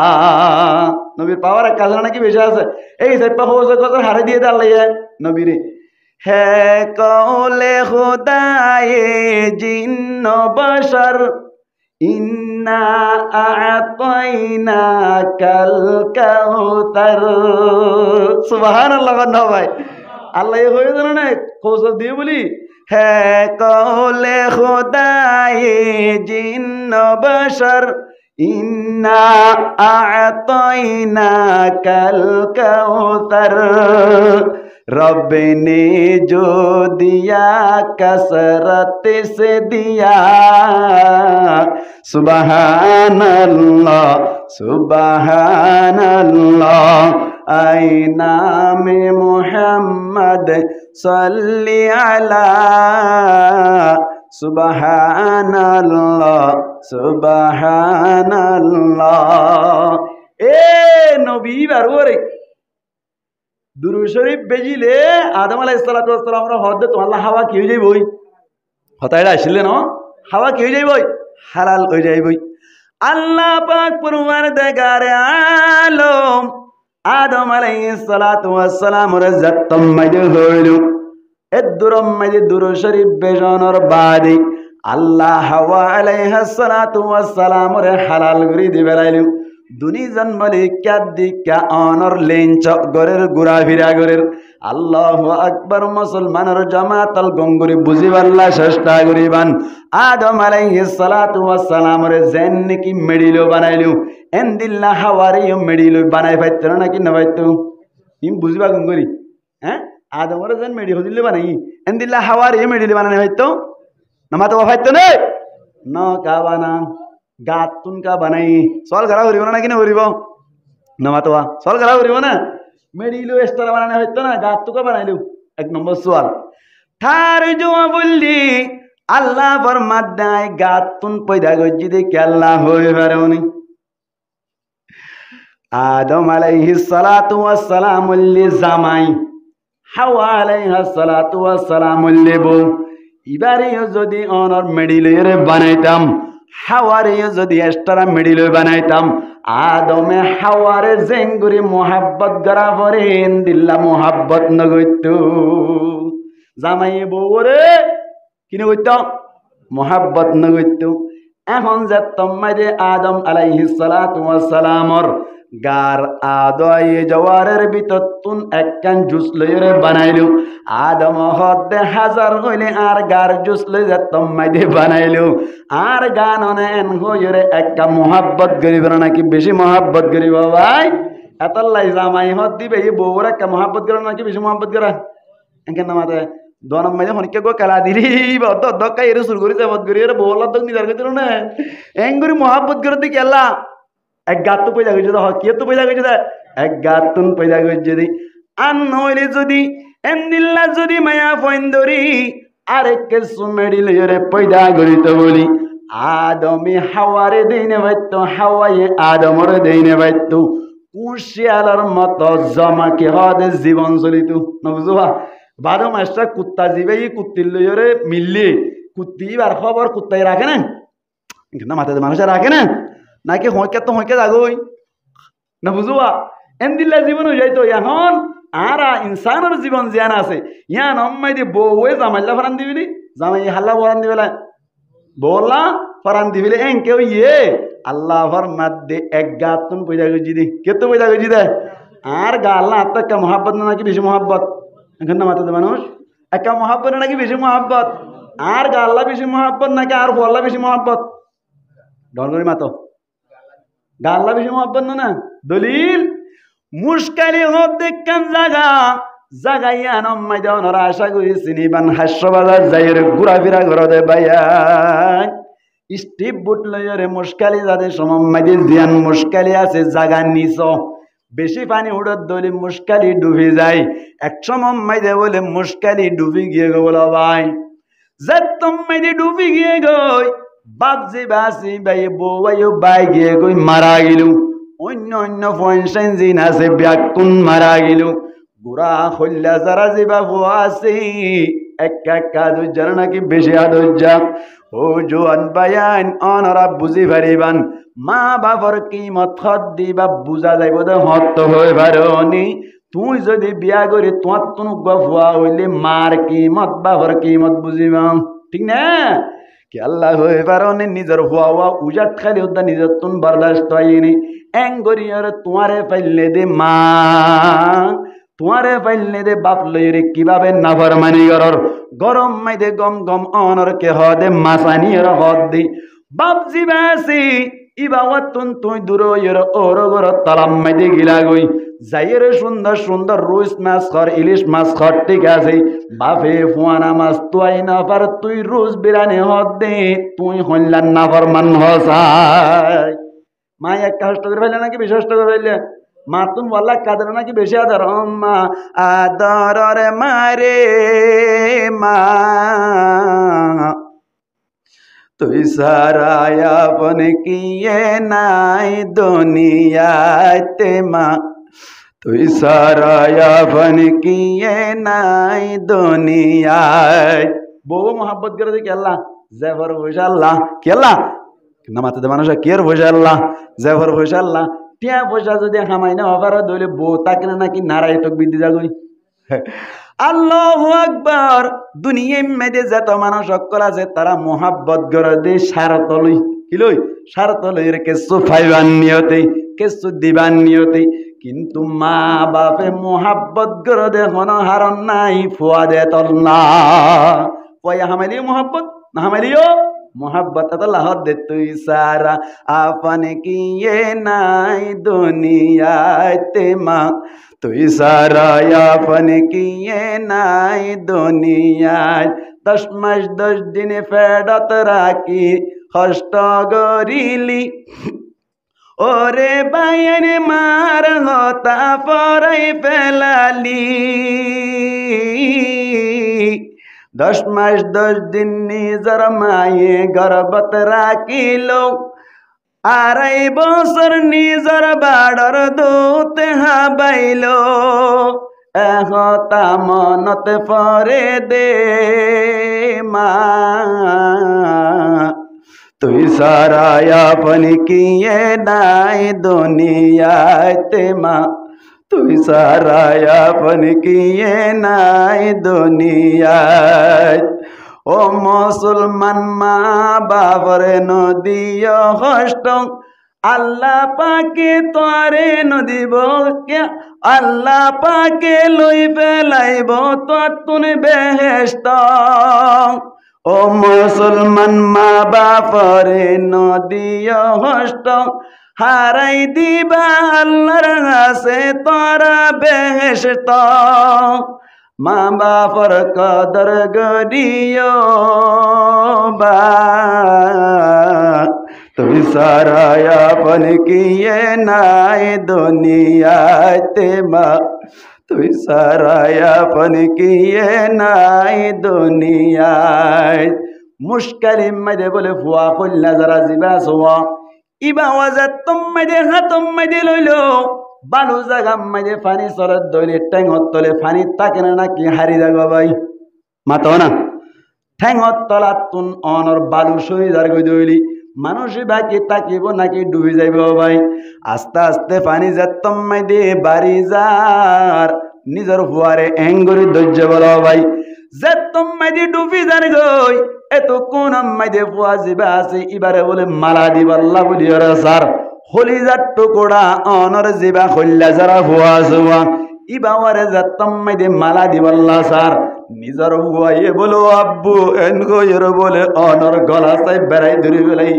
নবীর পাওয়ার কাজ নাকি বেশি আছে এই সাইপা হোসে কথা হারে দিয়ে দাঁড়াইয়া নবীরে হে কওলে খুদায়ে জিন্ন বশর ইন্না আ'তাইনাকাল কাউসার সুবহানাল্লাহ না ভাই আল্লাহ এই হয়ে জানে না কৌশল দিয়ে বলি হে কওলে খুদায়ে জিন্ন বশর ইন্না আ'তাইনাকাল কাউসার रब ने जो दिया कसरत से दिया सुबहानल्लाह सुबहानल्लाह ऐ नाम मुहम्मद सल्ली अला सुबहानल्लाह सुबहानल्लाह ए नबी बारवरे দুরূদ শরীফ বেজিলে আদম আলাইহিস সালাতু ওয়াস সালামের হদে তো আল্লাহ হাওয়া কি হয়ে যাইবই হতাইরা আসলে না হাওয়া কি হয়ে যাইবই হালাল হয়ে যাইবই আল্লাহ পাক পরওয়ারদিগারে আলম আদম আলাইহিস সালাতু ওয়াস সালামের জাতম মাইদে হইলো এদুরম মাইদে দুরূদ শরীফ বেজনর বাদে আল্লাহ হাওয়া আলাইহিস সালাতু ওয়াস সালামের হালাল করে দিবেলাইলো দুনি জন্মলে ক্যাদিকা অনর লেঞ্চ গরের গুড়া ভিরা গরের আল্লাহু আকবার মুসলমানের জামাতাল গঙ্গুরি বুঝিবাল্লা চেষ্টা করিবান আদম আলাইহিস সালাতু ওয়াস সালামের জেন কি মেডিলো বানাইলো এন্দিল্লা হাওয়ারিও মেডিলো বানাই পাইতো নাকি না পাইতো ইম বুঝিবা গঙ্গুরি হ্যাঁ আদমের জেন মেডি হদিলে বানাই এন্দিল্লা হাওয়ারিও মেডিলো বানাই পাইতো নামা তো পাইতো নে ন কা বানা গাত তুনকা বানাই সল ঘরা হরিব না কিনা হরিব নমাতোয়া সল ঘরা হরিব না মেডিলো এক্সট্রা বানানো হইতো না গাত তুকা বানাইলু এক নম্বর সওয়াল থার জোয়া বললি আল্লাহ ফরমাদায় গাত তুন পয়দা গজ্জি দে কি আল্লাহ হই পারেনি আদম আলাইহিস সালাতু ওয়াস সালাম লি জামাই হাওয়া আলাইহিস সালাতু ওয়াস সালাম লি বউ ইবারে যদি অনর মেডিলো রে বানাইতাম হাওয়ারে যদি এক্সট্রা মিডিল বানাইতাম আদমে হাওয়ারে জেঙ্গুরি মোহাব্বত গড়া পরে দিল্লা মোহাব্বত নগৈত জামাই বউরে কিনে গইত মোহাব্বত নগৈত এখন যে তোমাদের আদম আলাইহিস সালাতু ওয়াস সালামর গার আদয়ে জওয়ারের ভিতর তুন একখান জুস লইরে বানাইলু আদম হদ্দে হাজার হইলে আর গার জুস লই যে তোমাদের বানাইলু আর গান অনেন হইরে একটা মোহাব্বত গরিব নাকি বেশি মোহাব্বত গরিব ভাই এতলাই জামাই হদ দিবে এই বউর একটা মোহাব্বত করে নাকি বেশি মোহাব্বত করে এখানে নামাতে দনম মাঝে হনিকে গো কালা দিলি বদ দক্কা এর শুরু করি যাবত করি এর বউল দক নিদার কইছিল না এঙ্গুরি মোহাব্বত করে দি কেলা এক গাত তো পয়দা গইছে হ কি তো পয়দা গইছে এক গাত তুন পয়দা গইছে যদি আন নইলে যদি এন্দিল্লা যদি মায়া ফইন্দরি আরেককে সুমেডি লইরে পয়দা গরিত বলি আদমে হাওয়ারে দেইনে বাইতো হাওয়ায়ে আদমরে দেইনে বাইতো কুশিয়ালার মতো জমাকে হদে জীবন চলিত নবুঝবা বারো মাসটা কুত্তা জিবে ই কুত্তির লইরে মিললে কুত্তি বার খবর কুত্তাই রাখে না কিন্তু মাথাতে মানুষে রাখে না নাকি হইকে তো হইকে যাগই না বুঝবা এন্দিল্লা জীবন হয়ে যাইতো এখন আর ইনসানের জীবন জিয়ান আছে ইয়ান অম্মাই দি বউয়ে জামাইলা ফরান দিবিলি জামাই হাল্লা ফরান দিবেলা বলা ফরান দিবিলে এন কেউ ইয়ে আল্লাহর মাদ্দে এক গাতুন পয়দা গজি দি কে তো পয়দা গজি দে আর গা আল্লাহ আত্মা মোহাব্বত নাকি বেশি মোহাব্বত এখন না মাথাতে মানুষ একটা মোহাব্বত নাকি বেশি মোহাব্বত আর গা আল্লাহ বেশি মোহাব্বত নাকি আর আল্লাহ বেশি মোহাব্বত ডলরি মাতো গা আল্লাহ বেশি মোহাব্বত না দলিল মুশকালি হতে কান জাগা জাগাইয়া নম্মাই দেওয়ার আশা করি চিনিবান হাস্যবাজার যাইরে ঘুরাফিরা ঘরদে বাইয়ান স্টিপ বুট লইরে মুশকালি যাদের সমম্মাইদের জিয়ান মুশকালি আছে জাগা নিছ বেশি পানি উড়ত দলি মুশকালি ডুবে যায় এক সমম্মাই দে বলে মুশকালি ডুবে গিয়ে গো বলো ভাই যে তোমাই ডুবে গিয়ে গই বাপজি বাসি ভাই বউ বাই গিয়ে গই মারা গেলু অন্য অন্য ফয়েন্সাইন জিন আছে ব্যাকুন মারা গেল গুড়া হল্লা যারা যে বাবু আছে একা দুজন নাকি বেশি আদর্জা ও জোয়ান বায়ান অনরা বুঝি পারিবান মা বাবার কিমত হত দিবা বুঝা যাইব দে হত হয়ে পারি তুই যদি বিয়া করে তোমার তুন গুয়া হইলে মার কিমত বাবার কিমত বুঝিবা ঠিক না কি আল্লাহ হয়ে পারি নিজের হুয়া হুয়া উজাট খালি উদ্দা নিজের তুন বরদাস্ত হয়নি এঙ্গরিয়ার তোমারে পাইলে দে মা তোমারে পাইলে দে বাপ লইরে কিভাবে নাফরমানি করর গরম মাইদে গম গম অনর কে হদে মাসানির হদ দি বাপ জিবাসি ইবাওয়াতুন তুই দূরইর ওর গর তালাম মাইদে গিলা গই যাইরে সুন্দর সুন্দর রুই মাছ খর ইলিশ মাছ খর ঠিক আছে বাপে ফুয়ানা মাছ তুই না পার তুই রুজ বিরানি হদ দে তুই হইলান নাফরমান হসাই মা একটা কষ্ট করে ফেললে নাকি বেশি কষ্ট করে ফেললে মা তুমি বললা কাদের নাকি বেশি আদর মা আদর রে মারে মা তুই সারায় আপন কিয়ে নাই দুনিয়াতে মা তুই সারায় আপন কিয়ে নাই দুনিয়ায় বউ মোহাব্বত করে দেখি আল্লাহ জেফর বসে আল্লাহ কি আল্লাহ নামাতে মানুষ কের বসে আল্লাহ জেফর বসে আল্লাহ টিয়া পয়সা যদি হামাই না হবার দলে বউ তাকে নাকি নারায় তোক বিদ্যে যাগই আল্লাহু আকবার দুনিয়ার মধ্যে যত মানুষ সকল আছে তারা মোহাব্বত করে দে স্বার্থ লই কি লই স্বার্থ লই রে কিছু ফাইবান নিয়তে কিছু দিবান নিয়তে কিন্তু মা বাপে মোহাব্বত করে দে হন হারন নাই ফুয়া দে তল্লা পয়া হামাইলি মোহাব্বত না হামাইলিও मोहब्बत अल्लाह दे तुई सारा आपने किए नाई दुनिया ते माँ तुई सारा आपने किए नाई दुनिया 10 मास 10 दिन फेडत राखी कष्ट गरिली ओरे बायन मार होता पराई फेलाली 10 मास 10 दिन निजर माये गर्भत राखिलो 2.5 বছর निजर बाडर दूते हाबाइलो एहता मनत परे दे मा তুই সারায় আপন কিয়ে নাই দুনিয়াতে মা তুই সারায় আপন কিয়ে নাই দুনিয়ায় ও মুসলমান মা বাবরে নদিয় কষ্ট আল্লাহ পাকে তোরে নদিব আল্লাহ পাকে লই পেলাইব তুন বেহেশত ও মুসলমান মা বাপরে নদিয় কষ্ট হারাই দিবা আল্লাহর কাছে তোরা বেহেশত মা বাপর কদর গরিও বা তুই সারায় আপন কিয়ে নাই দুনিয়াতে মা তুই সারায় আপন কিয়ে নাই দুনিয়ায় মুশকালিম মাঝে বলে ফুয়া কল্লা যারা জিবা সোয়া ইবা ওয়াজাত তোমাদে হাতম মাঝে লইল বালু জাগাম মাঝে পানি সরদ দইলে ঠ্যাঙত তলে পানি থাকে না নাকি হারি যাগো ভাই মাতো না ঠ্যাঙত তলাত তুন অনর বালু শরীর গই দইলি মানুষ বাকি তাকিব নাকি ডুবে যাইব ভাই আস্তে আস্তে পানি যেতম মাইদে বাড়ি যার নিজের হুয়ারে এঙ্গরি ধৈর্য বলো ভাই যেতম মাইদে ডুবি যার গই এত কোন মাইদে ফুয়া জিবা আছে এবারে বলে মালা দিবাল্লা বলি ওরা স্যার হলিজার টুকুরা অনর জিবা খল্লা যারা ফুয়া জুয়া ইবাওয়ারে যেতম মাইদে মালা দিবাল্লা স্যার নিজের হুয়াইয়ে বলো আব্বু এন গইর বলে অনর গলা চাই বেড়াই ধরে বেলাই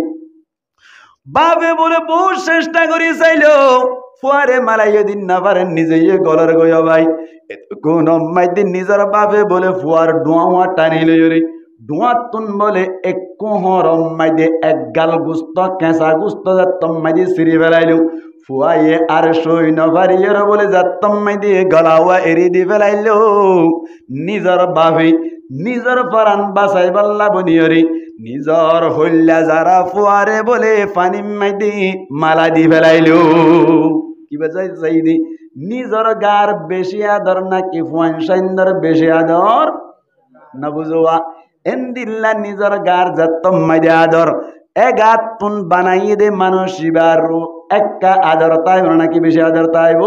বাবে বলে বহু চেষ্টা করি চাইলো ফুয়ারে মালাইয়ে দিন না পারেন নিজে গলার গয় ভাই কোন দিন নিজের বাবে বলে ফুয়ার ডুয়া টানি লই ডুয়া তুন বলে এক কোহর মাইদে এক গাল গুস্ত কেঁচা গুস্ত যাতম মাইদি সিঁড়ি ফেলাইলো ফুয়াইয়ে আর সই নভারিয়ের বলে যাতম মাইদি গলাওয়া এরি দি ফেলাইলো নিজের বাবে নিজের পরাণ বাসাই বাল্লা বনিয়রি নিজর হইলা যারা ফুয়ারে বলে পানি মাইদি মালা দি ফেলাইলো কি বাজাই চাই দি নিজর গার বেশি আদর নাকি ফুয়ান সাইন্দর বেশি আদর না বুঝোয়া এন্দিল্লা নিজর গার যাতম মাইদি আদর এগাত তুন বানাইয়ে দে মানুষ শিবারু একটা আদর তাইব নাকি বেশি আদর তাইব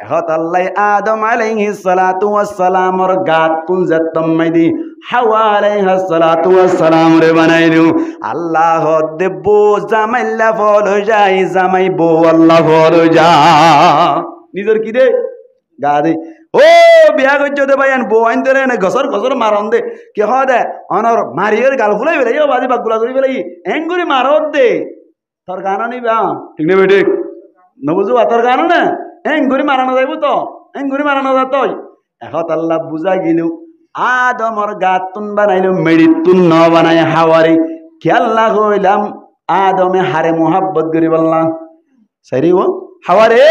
এহত আল্লাহ আদম আলাইহিস সালাতু ওয়াস সালামর গাত তুন যাতম মাইদি হাওয়া আলাইহিস সালাতু ওয়াস সালাম রে বানাইলু আল্লাহ দেব জামাইল্লা ফল যাই জামাই বো আল্লাহ ফল যা নিজর কি দে গা দে ও বিয়া করছো দে ভাই বউ আইন দে না গসর গসর মারন দে কে হ দে অনর মারিয়ের গাল ফুলাই বেলাই বাজি বাগুলা করি বেলাই এঙ্গুরি মারত দে তোর গান নিবা ঠিক না বেঠিক নবুঝু তোর গান না এঙ্গুরি মারানো যাইব তো এঙ্গুরি মারানো যা তই এহত আল্লাহ বুঝাই গেলু আদমর গাত তুন বানাইলো মেড়ি তুন ন বানাই হাওয়ারি খেয়াল্লা হইলাম আদমে হারে মোহাব্বত করি বললাম সারি ও হাওয়ারে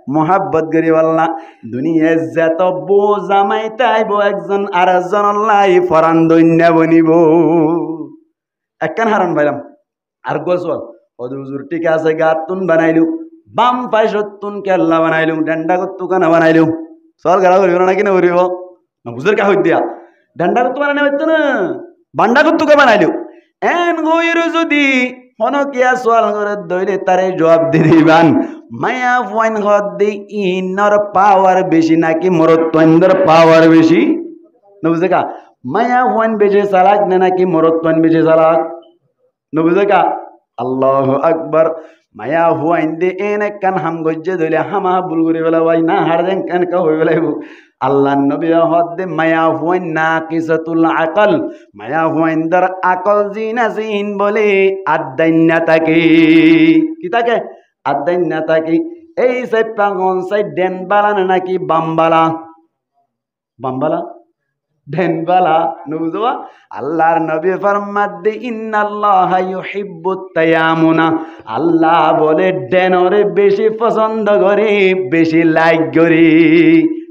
মোহাব্বত করি বললাম দুনিয়া যত বো জামাই তাইব একজন আর একজন লাই ফরান দৈন্য বনিব একখান হারান পাইলাম আর গোসল হুজুর ঠিক আছে গাত তুন বানাইলু বাম পাইছত তুন কেল্লা বানাইলু ডান্ডা কত্তু কানা বানাইলু সর গাড়া করিব না কিনা করিব না বুঝের কা হই দিয়া ডান্ডা কত্তু বানাই হইতো না বান্ডা কত্তু কা বানাইলু এন গইর যদি হনকিয়া সোয়াল করে দইলে তারে জবাব দি দিবান মায়া ওয়াইন হদ দি ইনর পাওয়ার বেশি নাকি মরত্বন্দর পাওয়ার বেশি না বুঝে কা মায়া ওয়াইন বেশি চালাক না নাকি মরত্বন বেশি চালাক না বুঝে কা আল্লাহু আকবার মায়া হুয়াইন দে এনে কান হাম গজ্জে দইলে হামা বুল করে বেলা ভাই না হারদেন কান কা হই বেলাইব আল্লাহ নবী হদ দে মায়া হুয়াইন নাকিসাতুল আকল মায়া হুয়াইন দার আকল জিনা জিন বলে আদাইন্না তাকে কি তাকে আদাইন্না তাকে এই সাই পাগন সাই দেন বালা নাকি বামবালা বামবালা দেনবালা নুজুয়া আল্লাহর নবী ফরমাত দে ইন্নাল্লাহা ইউহিব্বুত তায়ামুনা আল্লাহ বলে ডেনরে বেশি পছন্দ করে বেশি লাইক করে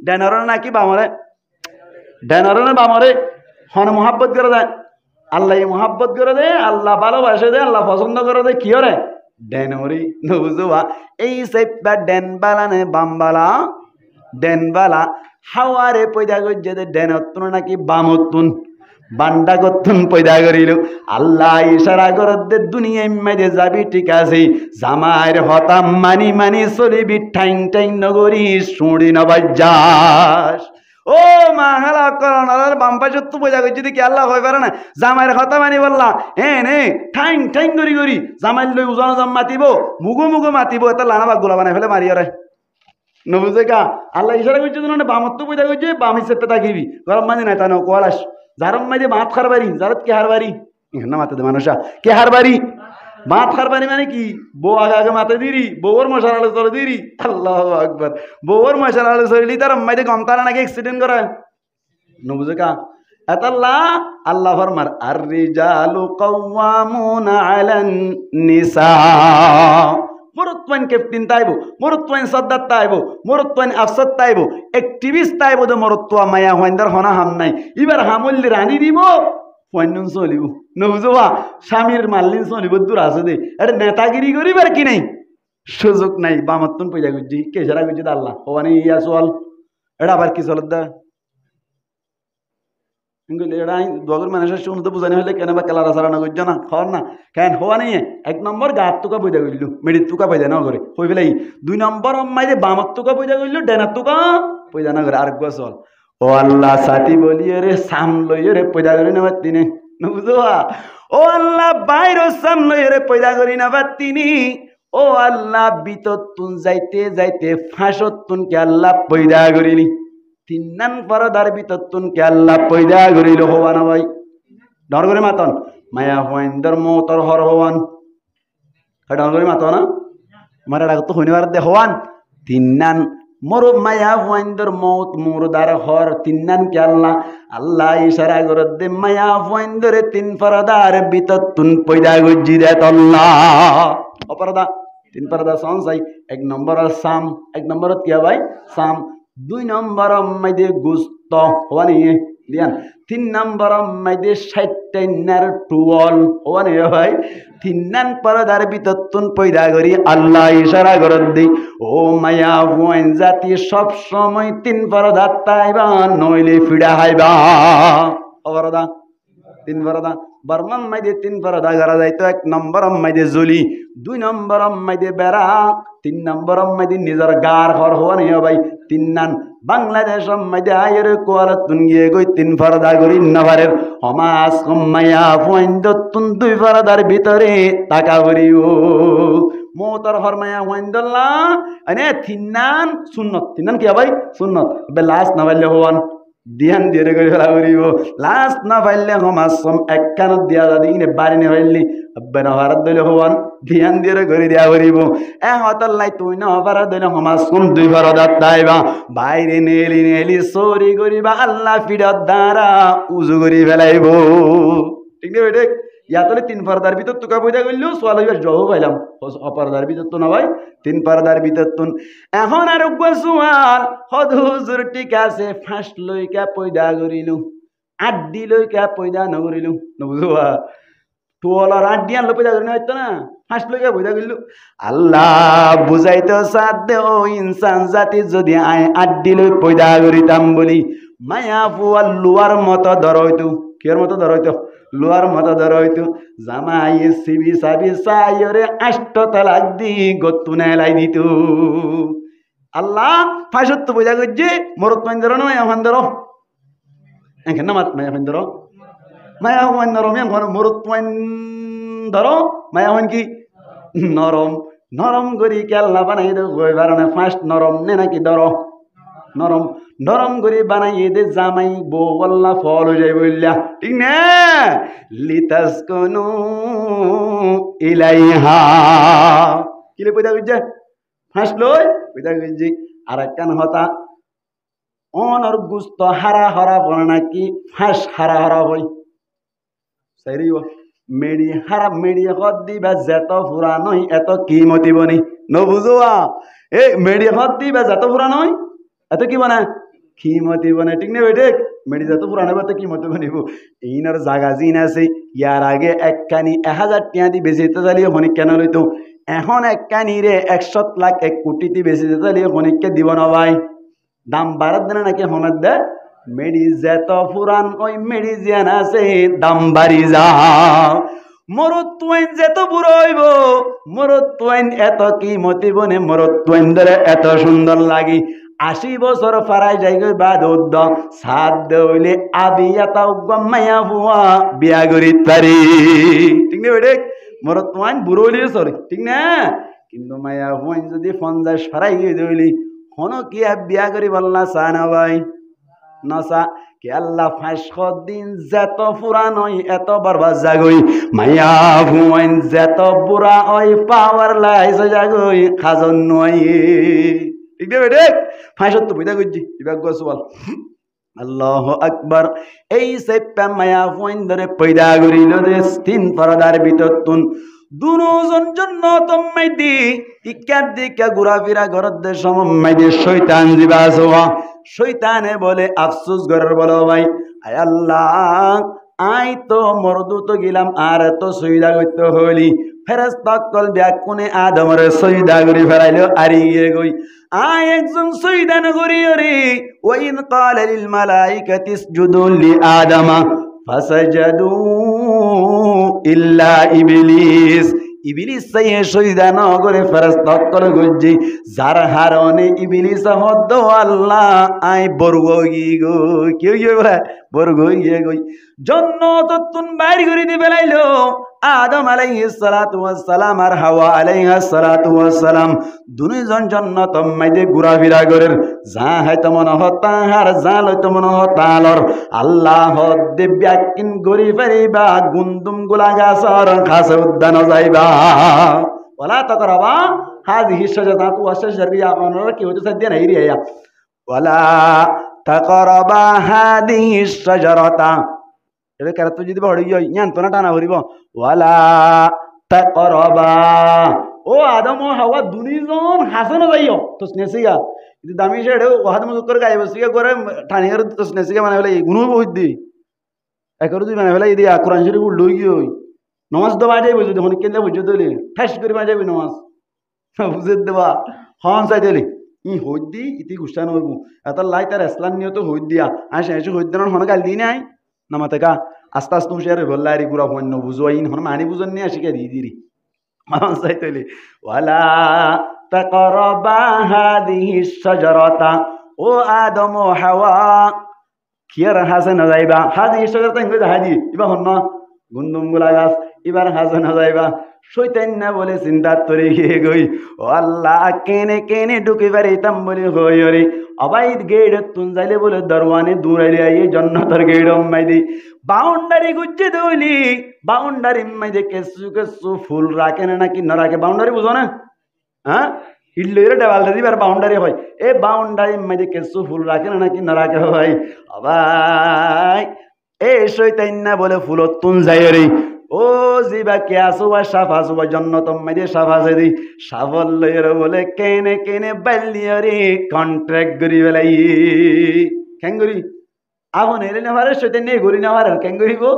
ডেনর নাকি বামরে ডেনর না বামরে হন মোহাব্বত করে দেয় আল্লাহ মোহাব্বত করে দে আল্লাহ ভালোবাসে দে আল্লাহ পছন্দ করে দে কি করে ডেনরি নুজুয়া এই সাইপা ডেনবালা নে বামবালা ডেনবালা হাওয়ারে পয়দা গজ্জে দে ডেনতুন নাকি বামতুন বান্ডা কতন পয়দা করিল আল্লাহ ইশারা করতে দুনিয়ায় মাঝে যাবি ঠিক আছে জামাইর হতাম মানি মানি চলিবি ঠাইং ঠাইং নগরী শুঁড়ি নবাজাস ও মা হালা করোনা বাম্পা সত্য পয়দা করছি দেখি আল্লাহ হয়ে পারে না জামাইয়ের হতা মানি বললা নে ঠাইং ঠাইং করি করি জামাইর লই উজানো জাম মাতিব মুগো মুগো মাতিব এটা লানা বাগ গোলা বানাই ফেলে মারি রে নবুঝে কা আল্লাহ ইশারা করছে বামত্ব পয়দা করছে বামি চেপে থাকিবি গরম মাঝে নাই তা কোয়ালাস যারম মাঝে বাঁধ খারবারি যারত কে হারবারি না মাতে মানুষা কে হারবারি বাঁধ খারবারি মানে কি বউ আগে আগে মাতে দিরি বউর মশার আলো চলে দিরি আল্লাহ আকবার বউর মশার আলো চলি তার মাঝে গম তারা নাকি অ্যাক্সিডেন্ট করে নবুঝে কা আল্লাহ আল্লাহ ফরমার আর রিজালু কাওয়ামুনা আলান নিসা মরুত্বাইন ক্যাপ্টেন তাইব মরুত্বাইন সর্দার তাইব মরুত্বাইন আফসার তাইব অ্যাক্টিভিস্ট তাইব তো মরুত্বা মায়া হইন্দার হনা হাম নাই এবার হামল্লি রানি দিব পয়নুন চলিব নবুঝবা স্বামীর মাল্লিন চলিব দূর আছে দে এটা নেতাগিরি করিবার কি নাই সুযোগ নাই বামাত্তন পয়সা করছি কেসারা করছি আল্লাহ ওখানে ইয়া চল এটা আবার কি চলত দা দগর মানুষের শুনতে বুঝানি হলে কেন বা কেলারা সারানো করছো না খাওয়ার না কেন হওয়া নেই এক নম্বর গাত তুকা পয়দা করলো মেডির তুকা পয়দা না করে হয়ে ফেলাই দুই নম্বর অম্মাই যে বামার তুকা পয়দা করলো ডেনার তুকা পয়দা না করে আর চল ও আল্লাহ সাথী বলি রে সাম লই রে পয়দা করে নেবার তিনি বুঝবা ও আল্লাহ বাইর সাম লই রে পয়দা করি নেবার তিনি ও আল্লাহ বিততুন যাইতে যাইতে ফাঁসতুন কে আল্লাহ পয়দা করিনি তিন্নান পরদার বিততুন কে আল্লাহ পয়দা করিল হওয়ান ভাই ডর করে মাতন মায়া হইন্দর মতর হর হওয়ান ডর করে মাতো না আমার এটা তো হইনিবার দে হওয়ান তিন্নান মরু মায়া হইন্দর মত মুরদার হর তিন্নান কে আল্লাহ আল্লাহ ইশারা করে দে মায়া হইন্দরে তিন পরদার বিততুন পয়দা গজি দে আল্লাহ অপরদা তিন পরদা সনসাই এক নম্বর সাম এক নম্বর কি ভাই সাম দুই নম্বর মাইদে গুস্ত হওয়ানি দিয়ান তিন নম্বর মাইদে সাইটাইনার টুয়াল হওয়ানি ভাই তিন্নান পরদার বিততুন পয়দা করি আল্লাহ ইশারা করে দেই ও মায়া ওয়াইন জাতি সব সময় তিন পরদা তাইবা নইলে ফিডা হাইবা অপরদা তিন পরদা বর্মান মাইদে তিন পরদা করা যাইতো এক নম্বর মাইদে জলি দুই নম্বর মাইদে বেড়া তিন নম্বর মাইদে নিজের গার ঘর হওয়া নেই ভাই তিন নান বাংলাদেশ মাইদে আয়ের কোয়ালা তুন গিয়ে গই তিন পরদা করি নভারের হমাস কম্মাইয়া ফুয়াইন্দতুন দুই পরদার ভিতরে টাকা ভরিও মোতর হরমায়া ফুয়াইন্দল্লা আনে তিন নান সুন্নত তিন নান কি ভাই সুন্নত বে লাস্ট না পাইলে হওয়ান ধ্যান দিয়ে করে ফেলা করিব লাস্ট না পাইলে হমাসম এক কানত দিয়া যদি ইনে বাড়ি নে পাইলি আব্বানা ভারত দলে হওয়ান ধ্যান দিয়ে করে দিয়া করিব এ হতল্লাই তুই না ভারত দলে হমাসম দুই ভারত তাইবা বাইরে নেলি নেলি চুরি করিবা আল্লাহ ফিরত দ্বারা উজু করি ফেলাইব ঠিক না বেটে ইয়াতলে তিন পরদার ভিতর তুকা পয়দা করলেও সোয়াল হইবার জব পাইলাম অপরদার ভিতর তো না ভাই তিন পরদার ভিতর তুন এখন আর সোয়াল হদ হুজুর ঠিক আছে ফাঁস লইকা পয়দা করিলু আড্ডি লইকা পয়দা নকরিলু নবুঝবা তোলার আড্ডি আনলো পয়দা করি না হইতো না ফাঁস লইকা পয়দা করিলু আল্লাহ বুঝাইতো সাথ দে ও ইনসান জাতি যদি আয় আড্ডি লই পয়দা করিতাম বলি মায়া ফুয়াল লুয়ার মতো ধর হইতো কের মতো ধর হইতো লোয়ার মতো ধর হইতো জামাই সিবি সাবি সাইরে আষ্ট তালাক দি গতুনে লাই দিত আল্লাহ ফাঁসত্ব বোঝা করছে মরত মাইন ধরো না মায়া ফান ধরো এখানে মাত মায়া ফান ধরো মায়া ফান ধরো মেন মরত মাইন ধরো মায়া ফান কি নরম নরম করি কে আল্লাহ বানাই দে কইবার না ফার্স্ট নরম নে নাকি ধরো নরম নরম করে বানাইয়ে দে জামাই বউ আল্লাহ ফল হয়ে যায় বললা ঠিক না লিতাসকনু ইলাইহা কিলে পয়দা কইছে ফাঁস লই পয়দা কইছি আর একখান হতা অনর গুস্ত হারা হারা বলে নাকি ফাঁস হারা হারা হই সাইরি মেডি হারা মেডি হদ দিবা যেত ফুরা নই এত কিমতি বনি নবুঝোয়া এ মেডি হদ দিবা যেত ফুরা নই এত কি বানা খিমতি বনে ঠিক না বেটে মেডি যত পুরানো বাতে কিমতি বানিব এইনার জাগা জিন আছে ইয়ার আগে এক কানি 1000 টাকা দি বেচিতে চালিয়ে হনিক কেন লইতো এখন এক কানি রে 100 লাখ 1 কোটি দি বেচিতে চালিয়ে হনিককে দিব না ভাই দাম বাড়াত দেনা নাকি হমেদ দে মেডি যেত ফুরান ওই মেডি জিয়ান আছে দাম বাড়ি যাও মরত তুয়াইন যেত বুড়ো হইব মরত তুয়াইন এত কিমতি বনে মরত তুয়াইন ধরে এত সুন্দর লাগি 80 বছর ফারাই যাই গই বাদ উদ্দ সাদ দইলে আবিয়াতা মায়া বুয়া বিয়া করি তারি ঠিক না বেটে মরত তুয়াইন বুড়ো হইলে সরি ঠিক না কিন্তু মায়া হুয়াইন যদি 50 ফারাই গই দইলি হনো কি বিয়া করি বললা সানা ভাই নসা কে আল্লাহ 5 দিন যত পুরান হয় এত বরবাদ জাগই মায়া ভুয়াইন যত বুড়া হয় পাওয়ার লাইস জাগই খাজন নয় ঠিক না বেটে 5 বুঝা গজি বিভাগ গোসওয়াল আল্লাহু আকবার এই সেপ্পা মায়া ভুয়াইন ধরে পয়দা করিল দে 3 পরদার ভিতর তুন দুজন জন্য তোমায় দি ইকার দিকে ঘোরাফেরা ঘরের দে সময় দে শয়তান জিবাসওয়া শয়তানে বলে আফসোস করার বলো ভাই আয় আল্লাহ আই তো মরদু তো গেলাম আর তো সইদা করতে হলি ফেরেশতা কল ব্যাকুনে আদমরে সইদা করি ফেরাইলো আরি গিয়ে গই আয় একজন সইদা নগরি রে ওয়াইন ক্বালা লিল মালাইকাতি ইসজুদু লি আদমা ফাসাজাদু ইল্লা ইবলিস ইবলিস সাইয়ে সইদা ন করে ফেরেশতা কল গজি যার হারনে ইবলিস হদ আল্লাহ আই বরগই গো কি হই বলে বরগই গই জান্নাত তুন বাইর করে দি বেলাইলো আদম আলাইহিস সালাতু ওয়াস সালাম আর হাওয়া আলাইহিস সালাতু ওয়াস সালাম দুইজন জান্নাত মাইদে ঘোরাফেরা করেন যা হয়তো মনে হতা আর যা লইতো মনে হতালর আল্লাহ দে ব্যাকিন গরি ফেরিবা গুন্দুম গুলা গাছর খাস উদ্যান যাইবা ওয়ালা তাকরাবা হাযিহি শাজারাতু ওয়াশজারিয়া আপনারা কি হইতো সাদিয়া নাই রিয়া ওয়ালা তাকরাবা হাযিহি শাজারাতা এটা কারত যদি বড় হই ইয়ান তো না টানা হরিব ওয়ালা তাকরাবা ও আদম ও হাওয়া দুইজন হাসন যাইও তো স্নেসিয়া যদি দামি ছেড়ে ওহাদ মুজুকর গায় বসিয়া করে ঠানিয়ার তো স্নেসিয়া মানে হলে গুণ বহুত দি একর দুই মানে হলে দিয়া কোরআন শরীফ লই গই নামাজ তো বাজাইব যদি হন কেলে বুঝে দিলি ঠাস করে বাজাইবি নামাজ বুঝে দেবা হন চাই দিলি ই হই দি ইতি গুস্তান হইব এত লাই তার ইসলাম নিয়ত হই দিয়া আসে এসে হই দেন হন গাল দি নাই নামাতে কা আস্তে আস্তে হুশিয়ার বললারি গুড়া হন বুঝোইন হন মানি বুঝন নি আসি কে দি দিরি হন চাই দিলি ওয়ালা তাকরাবা হাদিহি শাজারাতা ও আদম ও হাওয়া কিয়ার হাসান যাইবা হাদিহি শাজারাতা ইংরেজি হাদি ইবা হন না গুন্দুম গুলা গাছ এবার হাসান যাইবা শয়তান না বলে চিন্তা করে গিয়ে গই ও আল্লাহ কেনে কেনে ঢুকে পারিতাম বলে হই রে অবাইদ গেট তুন যাইলে বলে দরওয়ানে দূরাইলে আই জান্নাতের গেট মাইদি বাউন্ডারি গুজ্জে দইলি বাউন্ডারি মাইদে কেসু কেসু ফুল রাখে না নাকি না রাখে বাউন্ডারি বুঝো না হ্যাঁ ইল্লের দেওয়াল দিবার বাউন্ডারি হয় এ বাউন্ডারি মাইদে কেসু ফুল রাখে না নাকি না রাখে ভাই অবাই এ শয়তান না বলে ফুলত তুন যাই রে ও জিবা কে আসো বা সাফা সুবা জান্নাত মাইদে সাফা সেদি সাফল লইর বলে কেনে কেনে বালিয়া রে কন্ট্রাক্ট করি বেলাই কেঙ্গুরি আগুন এলে না পারে শয়তান নিয়ে ঘুরি না পারে কেঙ্গুরি গো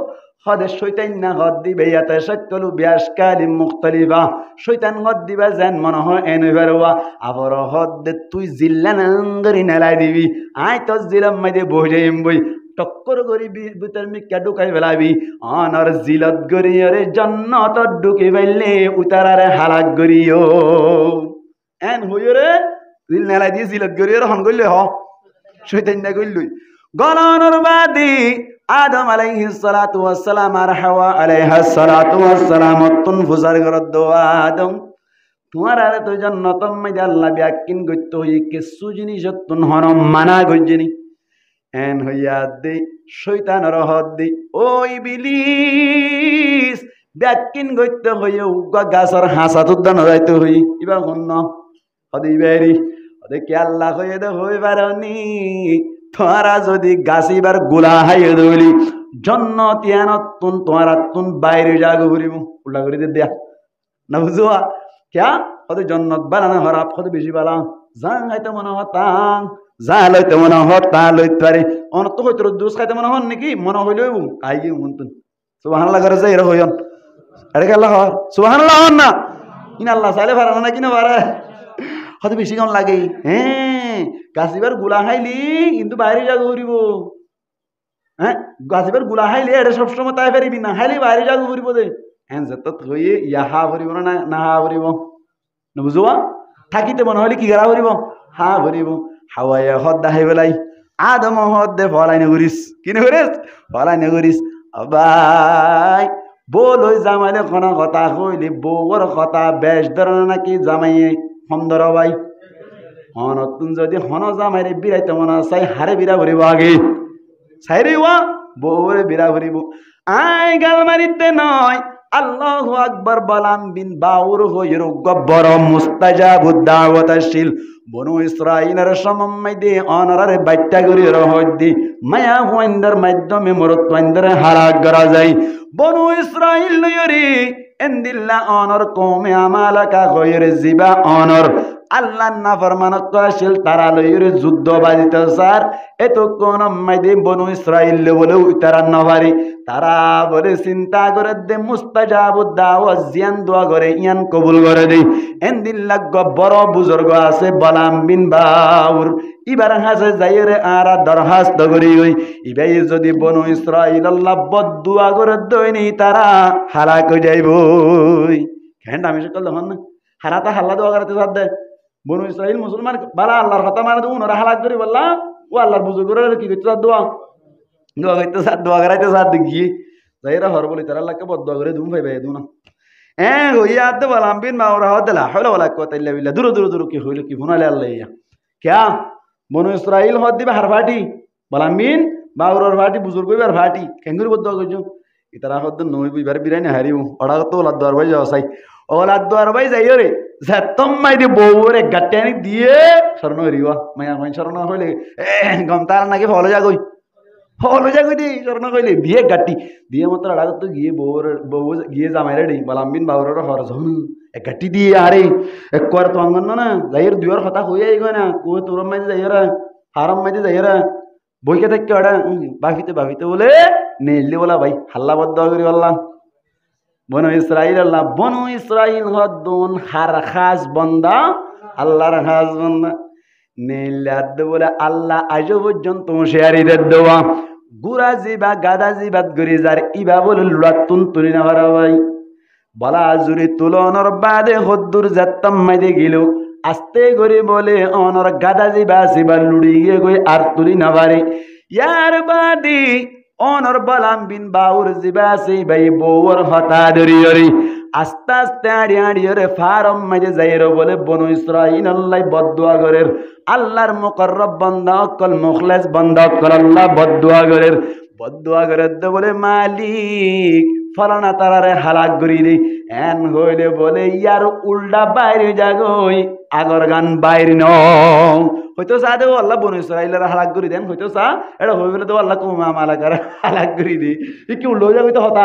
হদে শয়তান না হদ দিবে ইয়াতে শাকলু বিয়াশকালি মুখতালিফা শয়তান হদ দিবা যেন মনে হয় এনইবারওয়া আবার হদ দে তুই জিল্লান আঙ্গরি নেলাই দিবি আই তো জিলাম মাইদে বইজাইম বই টক্কর করি ভিতর মিকা ঢুকাই ফেলাবি অনর জিলত গরি রে জান্নাত ঢুকি ফেললে উতারারে হালাক গরিও এন হইও রে জিল নেলাই দিয়ে জিলত গরি রে হন গইলে হ শয়তান না গইলই গলানোর বাদি আদম আলাইহিস সালাতু ওয়াস সালাম আর হাওয়া আলাইহাস সালাতু ওয়াস সালাম তুন ফুজার গরদ দো আদম তোমার আরে তো জান্নাত মাইদে আল্লাহ ব্যাকিন গইতো হই কিছু জিনিস তুন হন মানা গইজনি এন হইয়া দে শয়তানের হদ দি ও ইবলিস ব্যাকিন গইতে হইয়া উগা গাছর হাসাত উদ্যান যাইতে হই ইবা হন্ন হদি বেরি হদে কি আল্লাহ হইয়া দে হই পারনি তোরা যদি গাছিবার গোলা হাইয়ে দইলি জান্নাত ইয়ানত তুন তোরা তুন বাইরে জাগো ঘুরিব উল্টা করে দে দেয়া না বুঝুয়া ক্যা হদে জান্নাত বানানো হরাপ হদে বেশি বালা জাং হাইতে মনে হতাং যা লইতে মনে হত তা লইতে পারি অনত তো হইতো দুস খাইতে মনে হন নাকি মনে হইলেও আই গিয়ে মন্তন সুবহানাল্লাহ করে যাই হইন আরে আল্লাহ সুবহানাল্লাহ হন না ইন আল্লাহ চাইলে পারে না কিনা পারে হয়তো বেশি কম লাগে হ্যাঁ গাছিবার গুলা খাইলি কিন্তু বাইরে যা ঘুরিব হ্যাঁ গাছিবার গুলা হাইলে এটা সবসময় তাই পারিবি না হাইলে বাইরে যাবো ফুরিব দে হ্যাঁ যত হয়ে ইয়া হা ভরিব না না হা ভরিব বুঝবা থাকিতে মনে হলে কি গেলা ভরিব হা ভরিব হাওয়াইয়া হদ দাহাই বেলাই আদম হদ দে ফলাই নগরিস কিনে করিস ফলাই নগরিস ভাই বলই জামাইলে কোনো কথা কইলি বউর কথা বেশ ধরনের নাকি জামাইয়ে হম ধর ভাই হনতুন যদি হন জামাইরে বিরাইতে মনে চাই হারে বিরা ভরিব আগে সাইরে ওয়া বউরে বিরা ভরিব আই গাল মারিতে নয় আল্লাহু আকবার বালাম বিন বাউর হইর গব্বর মুস্তাজাবুদ দাওয়াতাশীল বনু ইসরাইলের সমমাইদে অনারে বাইটা করি রহদি মায়া হুইন্দার মাধ্যমে মরত্বাইন্দার হারাক করা যায় বনু ইসরাইল নয়রি এন্দিল্লা অনর কওমে আমালাকা গয়র জিবা অনর আল্লাহ নাফরমানত করাশীল তারা লইরে যুদ্ধ বাজিত স্যার এত কোন মাইদে বনু ইসরাইল বলে তারা নভারি তারা বলে চিন্তা করে দে মুস্তাজাবুদ দাওয়াত জিয়ান দোয়া করে ইয়ান কবুল করে দেই এন্দিল্লা বড় বুজুর্গ আছে বালাম বিন বাউর ইবার হাসে যাইরে আরা দরখাস্ত করি ওই ইবাই যদি বনু ইসরাইল আল্লাহ বদদুয়া করে দইনি তারা হালাক হয়ে যাইব কেন আমি সকল হন না হারাতা হাল্লা দোয়া করতে সাথ দেয় বনু ইসরাইল মুসলমান বালা আল্লাহর কথা মানে দেবো ওনারা হালাক করি বললা ও আল্লাহর বুজুর্গরা কি করতে সাথ দোয়া দোয়া করতে সাথ দোয়া করাইতে সাথ দেখি যাইরা হর বলি তারা আল্লাহকে বদ দোয়া করে দুম ভাই ভাই দু না হ্যাঁ হইয়া আদে বলাম বিন মা ওরা হদলা হলো বলা কথা ইল্লা বিল্লাহ দূর দূর দূর কি হইল কি হুনালে আল্লাহ ইয়া क्या বনু ইসরাইল হদ দিবে হার ফাটি বলাম বিন বাউরর ফাটি বুজুর্গ ইবার ফাটি কেঙ্গুর বদ দোয়া করছো ইতারা হদ নই বিবার বিরানি হারিও ওড়া তো ওলা দোয়ার ভাই যাও সাই ওলা দোয়ার ভাই যাইও রে যতম মাই দি বউরে গাটানি দিয়ে শরণ হরিবা মায়া মাই শরণ হইলে গমতার নাকি ফলো যা কই ফলো যা কই দি শরণ কইলে দিয়ে গাটি দিয়ে মাত্র আড়া তো গিয়ে বউ গিয়ে জামাইরে দেই বলাম বিন বাউরর হরজ হন এক গাটি দিয়ে আরে এক কর তো আঙ্গন না যাইর দুয়ার কথা হই আই গনা কো তোর মাই যাইরা হারাম মাই যাইরা বইকে থাকি আড়া বাফিতে বলে নেইলে বলা ভাই হাল্লা বদ দোয়া করি বললাম বনু ইসরাইল আল্লাহ বনু ইসরাইল হদ্দুন হার খাস বন্দা আল্লাহর খাস বন্দা নেইলাদ বলে আল্লাহ আজ পর্যন্ত শেয়ারিদের দেওয়া গুড়া জিবা গাদা জিবাত গরি যার ইবা বলে লুড়াতুন তুলি না ভাই বলা জুরি তুলনর বাদে হদ্দুর যাত্তাম মাইদে গেল আস্তে করে বলে অনর গাদা জিবা জিবা লুড়ি গিয়ে গই আর তুলি না পারে ইয়ার বাদি অনর বালাম বিন বাউর জিবা সেই ভাই বউর হতা ধরি আস্তে আস্তে আড়িয়ে ফারম মাঝে যাইরো বলে বনু ইসরাইল আল্লাহ বদদুয়া করে আল্লাহর মুকররব বান্দা অকল মুখলেস বান্দা অকল আল্লাহ বদদুয়া করে বলে মালিক ফলানা তারারে হালাক করি দে এন হইলে বলে ইয়ার উল্টা বাইরে যাগই আগর গান বাইরে ন হয়তো চা দেবো আল্লাহ বনু ইসরাইলের হালাক করি দেন হয়তো চা এটা হয়ে গেলে তো আল্লাহ কুমা মালাকার হালাক করি দি কি উল্টো যাবি তো হতা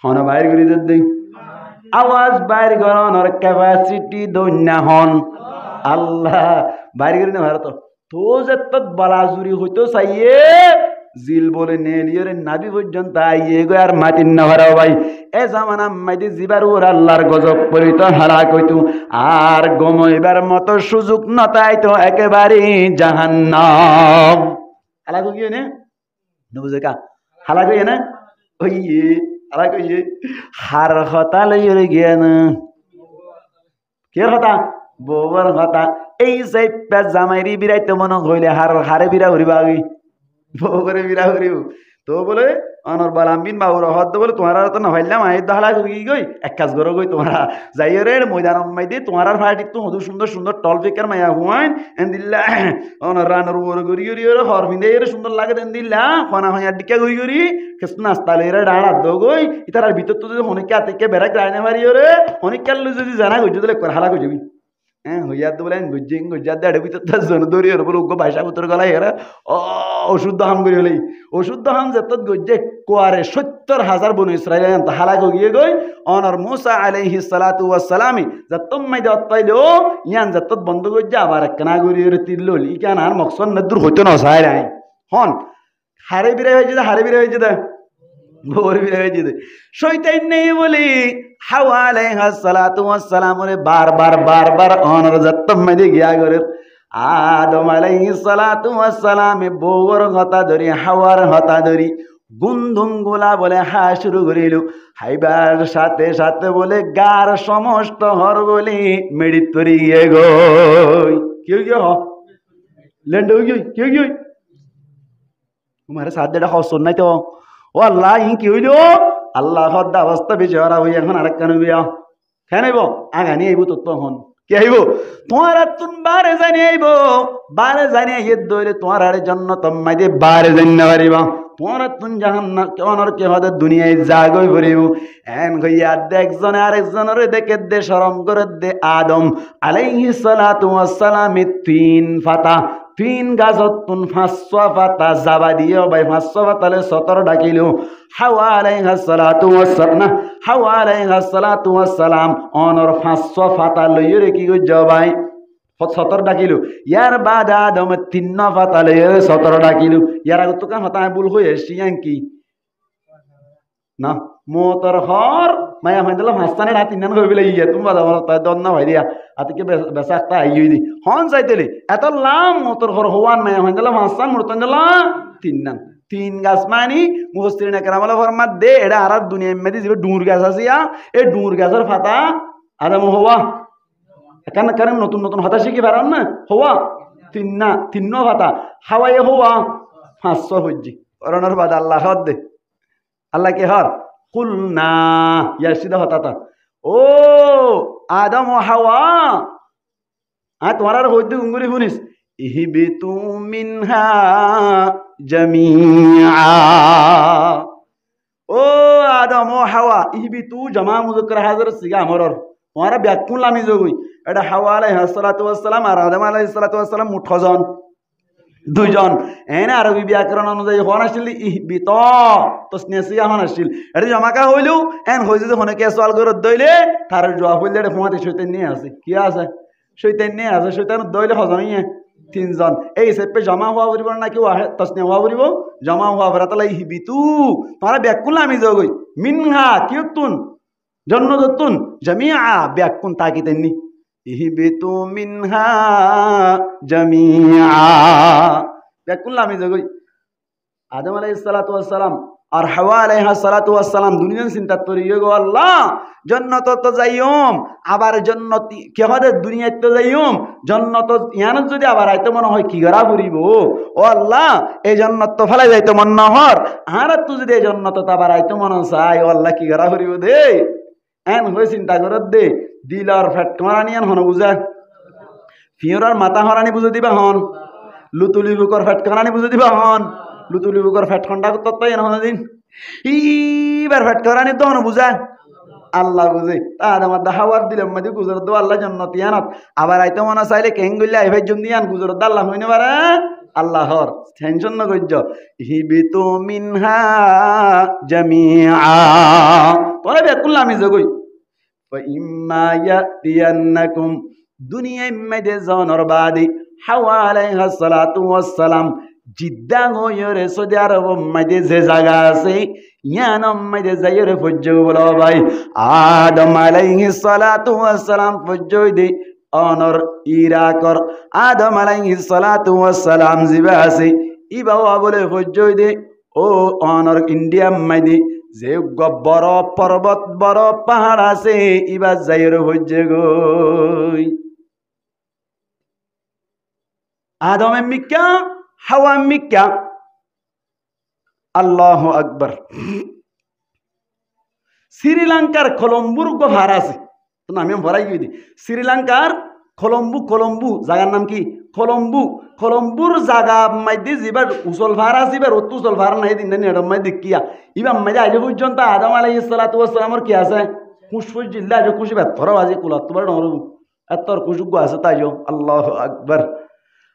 হন বাইর করি দেই আওয়াজ বাইর করানোর ক্যাপাসিটি দৈন্যা হন আল্লাহ বাইর করি না ভারত তো যে তৎ বালাজুরি হইতো চাইয়ে জিল বলে নেলিয়রে নাবি পর্যন্ত আইয়ে গো আর মাটির না ভরাও ভাই এ জামানা মাইদি জিবার ওর আল্লাহর গজব পরিত হালাক হইতো আর গমইবার মতো সুযোগ নতাইতো একেবারে জাহান্নাম হালাক হইয়ে না বুঝে কা হালাক হইয়ে না ওইয়ে হালাক হইয়ে হার হতা লইরে গিয়ে না কে হতা বউর হতা এই যে জামাইরি বিরাইতে মন হইলে হারে বিরা হরিবা আগে বউরে বিরা হরিব তো বলে অনর বালাম বিন বাউর হদ বলে তোমার তো না হইলাম আই দহলা গই এক কাজ করো গই তোমরা যাইরে ময়দান মাইদে তোমার ফাটি তো হদু সুন্দর সুন্দর টল ফিকার মায়া হুয়াইন এন্দিল্লা অনর রানর ওর গরি গরি ওর হর বিন্দে এর সুন্দর লাগে এন্দিল্লা খানা হইয়া ডিকা গরি গরি কেস নাস্তা লইরা ডাড়া দো গই ইতার ভিতর তো যদি হনিকে আতেকে বেরাক রাইনা মারি ওরে হনিকাল যদি জানা গই যদি কর হালা গই যাবি হ্যাঁ হইয়া তো বলেন গুজিং গুজার দেড় ভিতর তার জন দৌড়ি ওর বলে উগ্র ভাষা পুত্র গলায় এরা অশুদ্ধ হাম করি হলেই অশুদ্ধ হাম যেত গজ্জে কোয়ারে ৭০,০০০ বনু ইসরাইল হালাক গিয়ে গই অনর মুসা আলাইহিস সালাতু ওয়াস সালামি যতম মাইদে অতপাইলে ও ইয়ান যত বন্ধ গজ্জে আবার একনা গরি ওরে তিল্লল ইকান আর মকসদ নদুর হইতো না সাই নাই হন হারে বিরে হয়ে যায় ভোর বিরে হয়ে যেতে শয়তান নেই বলি হাওয়া আলাইহিস সালাতু ওয়াস সালাম রে বারবার অনর যতম মাইদে গিয়া করে আদম আলাইহিস সালাতু ওয়াস সালামে বউর হতা ধরি হাওয়ার হতা ধরি গুন্দুম গোলা বলে হা শুরু করিল হাইবার সাথে সাথে বলে গার সমস্ত হর বলে মেডিত করি গিয়ে গই কেউ কেউ হ লেন্ড হই গই কেউ কেউ তোমার সাথে এটা হসন নাই তো ও আল্লাহ ই কি হইল আল্লাহ হদ্দা অবস্থা বেচারা হই এখন আরেক কান বিয়া কেন আইব আগানি আইব তো তখন কি আইব তোমার তুন বারে জানি আইব বারে জানি আইয়ে দইলে তোমার আরে জন্য তোমায় দে বারে জানি পারিবা তোমার তুন জাহান্নাম কেমন কে হদে দুনিয়ায় জাগই পড়িব এন কইয়া দেখজনে আরেকজনের দেখে দে শরম করে দে আদম আলাইহিস সালাতু ওয়াস সালাম তিন ফাতা তিন গাজতুন ফাঁসা ফাতা জাবা দিও ভাই ফাঁসা ফাতালে 17 ডাকিল হাওয়া আলাইহিস সালাতু ওয়াস সালাম হাওয়া আলাইহিস সালাতু ওয়াস সালাম অনর ফাঁসা ফাতা লইয়ে রে কি গজ ভাই 17 ডাকিল ইয়ার বাদ আদম তিন ফাতা লইয়ে 17 ডাকিল ইয়ার আগে তো কান হতা ভুল হয়ে এসিয়ান কি না মোতর হর মায়া হইদলা হাসানে রাত তিন হই বলে ইয়া তুমি বাদা বলো তাই দন না ভাই দিয়া আতকে বেসাকতা আইই দি হন চাইতেলি এত লাম মোতর হর হওয়ান মায়া হইদলা হাসান মুরতন্দলা তিন গাছ মানি মুফাসসিরিন کرامলা ফরমাত দে এটা আর দুনিয়া মধ্যে যে ডুর গাছ আছে এই ডুর গাছের পাতা আদম হওয়া কেন কারণ নতুন নতুন হতা শিখি পারেন না হওয়া তিন পাতা হাওয়ায় হওয়া 500 হজ্জি করোনার বাদ আল্লাহ হদ দে আল্লাহ কে হর কুলনা ইয়াসিদা হতাতা ও আদম ও হাওয়া তোমার আর হইতে গুঙ্গুরি শুনিস ইহবিতু মিনহা জামিআ ও আদম ও হাওয়া ইহবিতু জামা মুযাক্কার হাজির সিগা আমরর তোমার ব্যাকুল আমি জগই এটা হাওয়া আলাইহিস সালাতু ওয়াস সালাম আর আদম আলাইহিস সালাতু ওয়াস সালাম মুঠজন দুইজন এনে আরবি ব্যাকরণ অনুযায়ী হন আসছিল ইহবিত তসনিয়া হন আসছিল এটা জমাকা হইল এন হই যদি হনে কে সওয়াল করে দইলে তার জবাব হইলে এটা ফমাতে শয়তান নিয়ে আছে কি আছে শয়তান নিয়ে আছে শয়তান দইলে হজনই তিনজন এই হিসেবে জমা হওয়া পরিব না কি তসনিয়া হওয়া পরিব জমা হওয়া পরাতলা ইহবিতু তোমরা ব্যাকুল আমি জগই মিনহা কিয়তুন জান্নাতুন জামিআ ব্যাকুন তাকিতেননি ইহবিতু মিনহা জামিআ ব্যাকুল আমি জগই আদম আলাইহিস সালাতু ওয়াস সালাম আর হাওয়া আলাইহিস সালাতু ওয়াস সালাম দুনিয়ার চিন্তা করি গো আল্লাহ জান্নাত তো যাইম আবার জান্নাত কি হবে দুনিয়াতে তো যাইম জান্নাত ইয়ানত যদি আবার আইতো মনে হয় কি গরা করিব ও আল্লাহ এই জান্নাত তো ফলাই যাইতো মন না হর আর তুই যদি এই জান্নাত তো আবার আইতো মন চাই ও আল্লাহ কি গরা করিব দে এন হই চিন্তা করত দে দিলার ফেট মারানিয়ান হন বুঝা ফিয়রার মাথা হরানি বুঝে দিবা হন লুতুলি বুকর ফেট কারানি বুঝে দিবা হন লুতুলি বুকর ফেট খন্ডা তত এন হন দিন ইবার ফেট কারানি তো হন বুঝা আল্লাহ বুঝে তার আমার হাওয়ার দিলাম মধ্যে গুজর দো আল্লাহ জান্নাত ইয়ানাত আবার আইতো মনে চাইলে কেং গইলে আই ভাই জন্দি আন গুজর আল্লাহ হইনে পারে আল্লাহর টেনশন না কইজ হিবিতু মিনহা জামিআ তোরা বেকুল আমি জগই فإما يأتينكم دنيا مدى زونر بعدي حوا عليها الصلاة والسلام جدا غير سدار ومدى زجاجاسي يانم مدى زير فجو بلا باي آدم عليه الصلاة والسلام فجو دي অনর ইরাকর আদম আলাইহিস সালাতু ওয়াস সালাম জিবাসি ইবাওয়া বলে ফজই দে ও অনর ইন্ডিয়া মাইদি যে বড় পর্বত বড় পাহাড় আছে ইবা যাইর হজ্জে গই আদম মিক্কা হাওয়া মিক্কা আল্লাহু আকবার শ্রীলঙ্কার কলম্বোর পাহাড় আছে তো নামে ভরাই গই দি শ্রীলঙ্কার কলম্বু জায়গার নাম কি কলম্বুর জায়গা মাইদি জিবার উসল ভাড়া জিবার অত উসল ভাড়া নাই দিন নেড়ম মাই দেখিয়া ইবা মাইদি আইলে পর্যন্ত আদম আলাইহিস সালাতু ওয়াস সালামের কি আছে কুশফুজ জিল্লা যে কুশি বেতর বাজে কুলা তোমার নরু এতর কুশুগ আছে তাইও আল্লাহু আকবার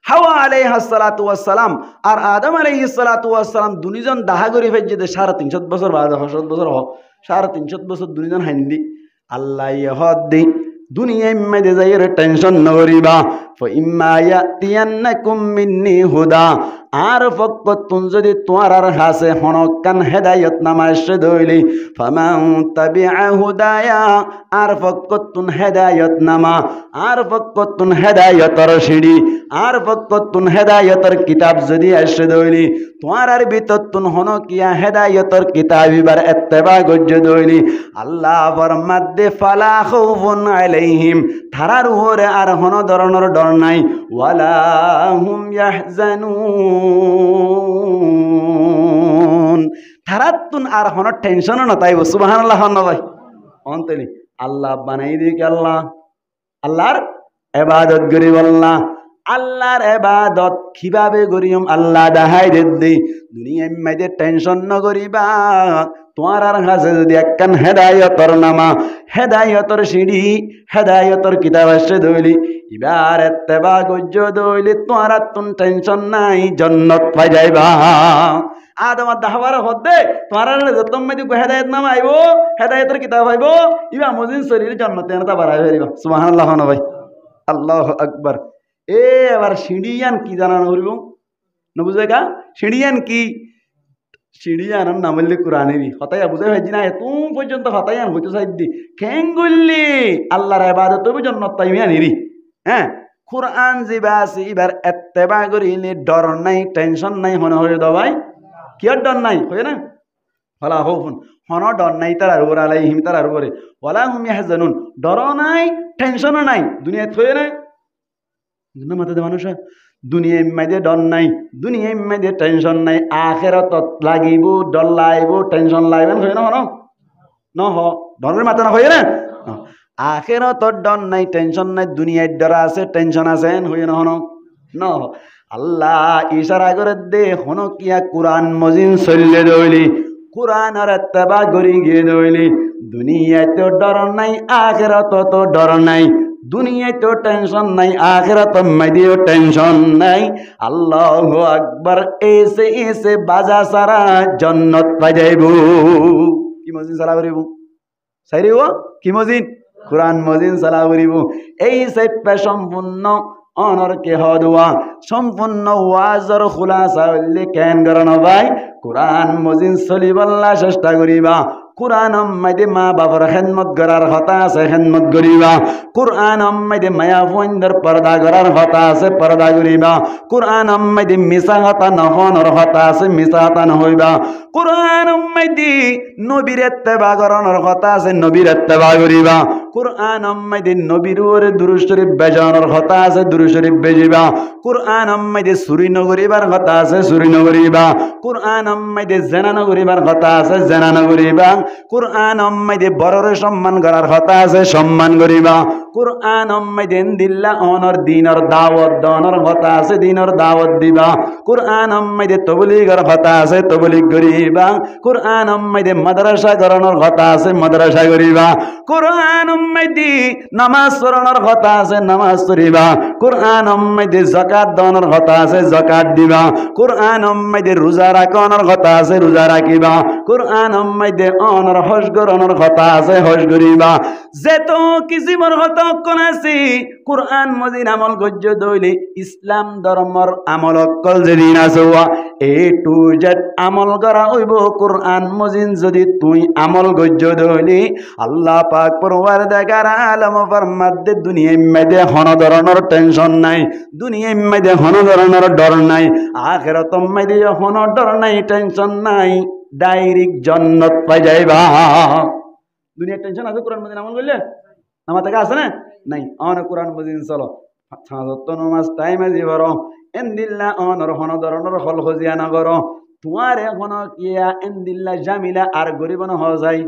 হাওয়া আলাইহিস সালাতু ওয়াস সালাম আর আদম আলাইহিস সালাতু ওয়াস সালাম দুনিজন দাহা করি ফেজে 350 বছর বাদ 100 বছর 350 বছর দুনিজন হাইন্দি আল্লাহ ইহদি দুনিয়ায় মেদে যাইয়ের টেনশন নগরিবা فإما يأتينكم مني هدى আর ফকতুন যদি তোমার হাসে হনকান হেদায়েত নামাশে দইলি ফামান তাবিআ হুদায়া আর ফকতুন হেদায়েত নামা আর ফকতুন হেদায়েতর সিঁড়ি আর ফকতুন হেদায়েতর কিতাব যদি আসে দইলি তোমার ভিতরতুন হনকিয়া হেদায়েতর কিতাব ইবার ইত্তেবা গজ্জ দইলি আল্লাহ ফরমাদে ফালা খাউফুন আলাইহিম থারার উপরে আর হন ধরনের ডর নাই ওয়ালা হুম ইয়াহজানুন থারাতুন আর হন টেনশন না তাই সুবহানাল্লাহ না ভাই অন্তলি আল্লাহ বানাই দিক আল্লাহ আল্লাহর ইবাদত করি আল্লাহ আল্লাহর ইবাদত কিভাবে করিম আল্লাহ দেখাই দেই দুনিয়ার মধ্যে টেনশন ন করিবা তোমার কাছে যদি একখান হেদায়তর নামা হেদায়তর সিঁড়ি হেদায়তর কিতাব আসে দইলি এবার ইত্তেবা গজ্জ দইলি তোমার তুন টেনশন নাই জান্নাত পাই যাইবা আদম দাহবার হদে তোমার যত মধ্যে হেদায়ত নামা আইবো হেদায়তর কিতাব আইবো ইবা মজিন শরীর জান্নাতে না বাড়াই ফেরিবা সুবহানাল্লাহ না ভাই আল্লাহু আকবার এবার সিঁড়িয়ান কি জানানো করিব না বুঝে গা সিঁড়িয়ান কি সিঁড়িয়ান নাম বললে কোরআনেরই হতাইয়া বুঝে ভাই না তুম পর্যন্ত হতাইয়ান হইতে চাইদি খেং গল্লি আল্লাহর ইবাদত হইব জান্নাত পাইবি আনিরি হ্যাঁ কোরআন জিবা আছে এবার ইত্তেবা করিলে ডর নাই টেনশন নাই মনে হয় দাও ভাই কি ডর নাই হয় না ওয়ালা খাউফুন হন ডর নাই তার উপর আলাইহিম তার উপরে ওয়ালা হুম ইয়াহজানুন ডর নাই টেনশন নাই দুনিয়া থয়ে না না মাথা দে মানুষ দুনিয়ার মধ্যে ডর নাই দুনিয়ার মধ্যে টেনশন নাই আখিরাতত লাগিব ডর লাইব টেনশন লাইবেন হয় না হন ন হ ডরের মাথা না হয় না আখিরাতত ডর নাই টেনশন নাই দুনিয়ার ডর আছে টেনশন আছে হয় না হন ন আল্লাহ ইশারা করে দে হন কিয়া কুরআন মজিন চললে দইলি কুরআনের ইত্তেবা করি গিয়ে দইলি দুনিয়াতে ডর নাই আখিরাতত ডর নাই দুনিয়ায় তো টেনশন নাই আখিরাত মধ্যেও টেনশন নাই আল্লাহু আকবার এসে এসে বাজা সারা জান্নাত পাই যাইবো কি মজিন সালা করিব সাইরিব কি মজিন কুরআন মজিন সালা করিব এই সাইপে সম্পূর্ণ অনর কে হদওয়া সম্পূর্ণ ওয়াজর খুলাসা হইলে কেন করন ভাই কুরআন মজিন চলিবল্লা চেষ্টা করিবা কুরআন মধ্যে মা বাবার খেদমত করার কথা আছে খেদমত করিবা কুরআন মধ্যে মায়া বন্ধর পর্দা করার কথা আছে পর্দা করিবা কুরআন মধ্যে মিছা কথা নহনর কথা আছে মিছা কথা নহইবা কুরআন মধ্যে নবীর ইত্তেবা করার কথা আছে নবীর ইত্তেবা করিবা কুরআন মধ্যে নবীর উপরে দুরূদ শরীফ বেজানোর কথা আছে দুরূদ শরীফ বেজিবা কুরআন মধ্যে চুরি নগরিবার কথা আছে চুরি নগরিবা কুরআন মধ্যে জেনা নগরিবার কথা আছে জেনা নগরিবা কুরআন মধ্যে বড়র সম্মান করার কথা আছে সম্মান করিবা কুরআন মধ্যে দিল্লা অনর দিনর দাওয়াত দনর কথা আছে দিনর দাওয়াত দিবা কুরআন মধ্যে তাবলীগের কথা আছে তাবলীগ করিবা কুরআন মধ্যে মাদ্রাসা করানোর কথা আছে মাদ্রাসা করিবা কুরআন মধ্যে নামাজ পড়ানোর কথা আছে নামাজ পড়িবা কুরআন মধ্যে যাকাত দানোর কথা আছে যাকাত দিবা কুরআন মধ্যে রোজা রাখানোর কথা আছে রোজা রাখিবা কুরআন মধ্যে অনর হজ করানোর কথা আছে হজ করিবা যেত কিসিমর কথা কোন আছে কুরআন মজিন আমল গজ্জ দইলে ইসলাম ধর্মর আমল অকল যেদিন আসোয়া এ টু জেড আমল করা হইব কুরআন মজিন যদি তুই আমল গজ্জ দইলি আল্লাহ পাক পরওয়ারদিগার আলম ফরমাদে দুনিয়ার মধ্যে হন ধরনের টেনশন নাই দুনিয়ার মধ্যে হন ধরনের ডর নাই আখিরাতের মধ্যে হন ডর নাই টেনশন নাই ডাইরেক্ট জান্নাত পাই যাইবা দুনিয়ার টেনশন আছে কোরআন মজিন আমল করলে আমার থেকে আছে না নাই অন কোরআন মজিন চলো ছাঁচত্ব নমাজ টাইমে জীবর এন্দিল্লা অনর হন ধরনের হল খজিয়া নগর তোমার এখন কিয়া এন্দিল্লা জামিলা আর গরিব ন হওয়া যায়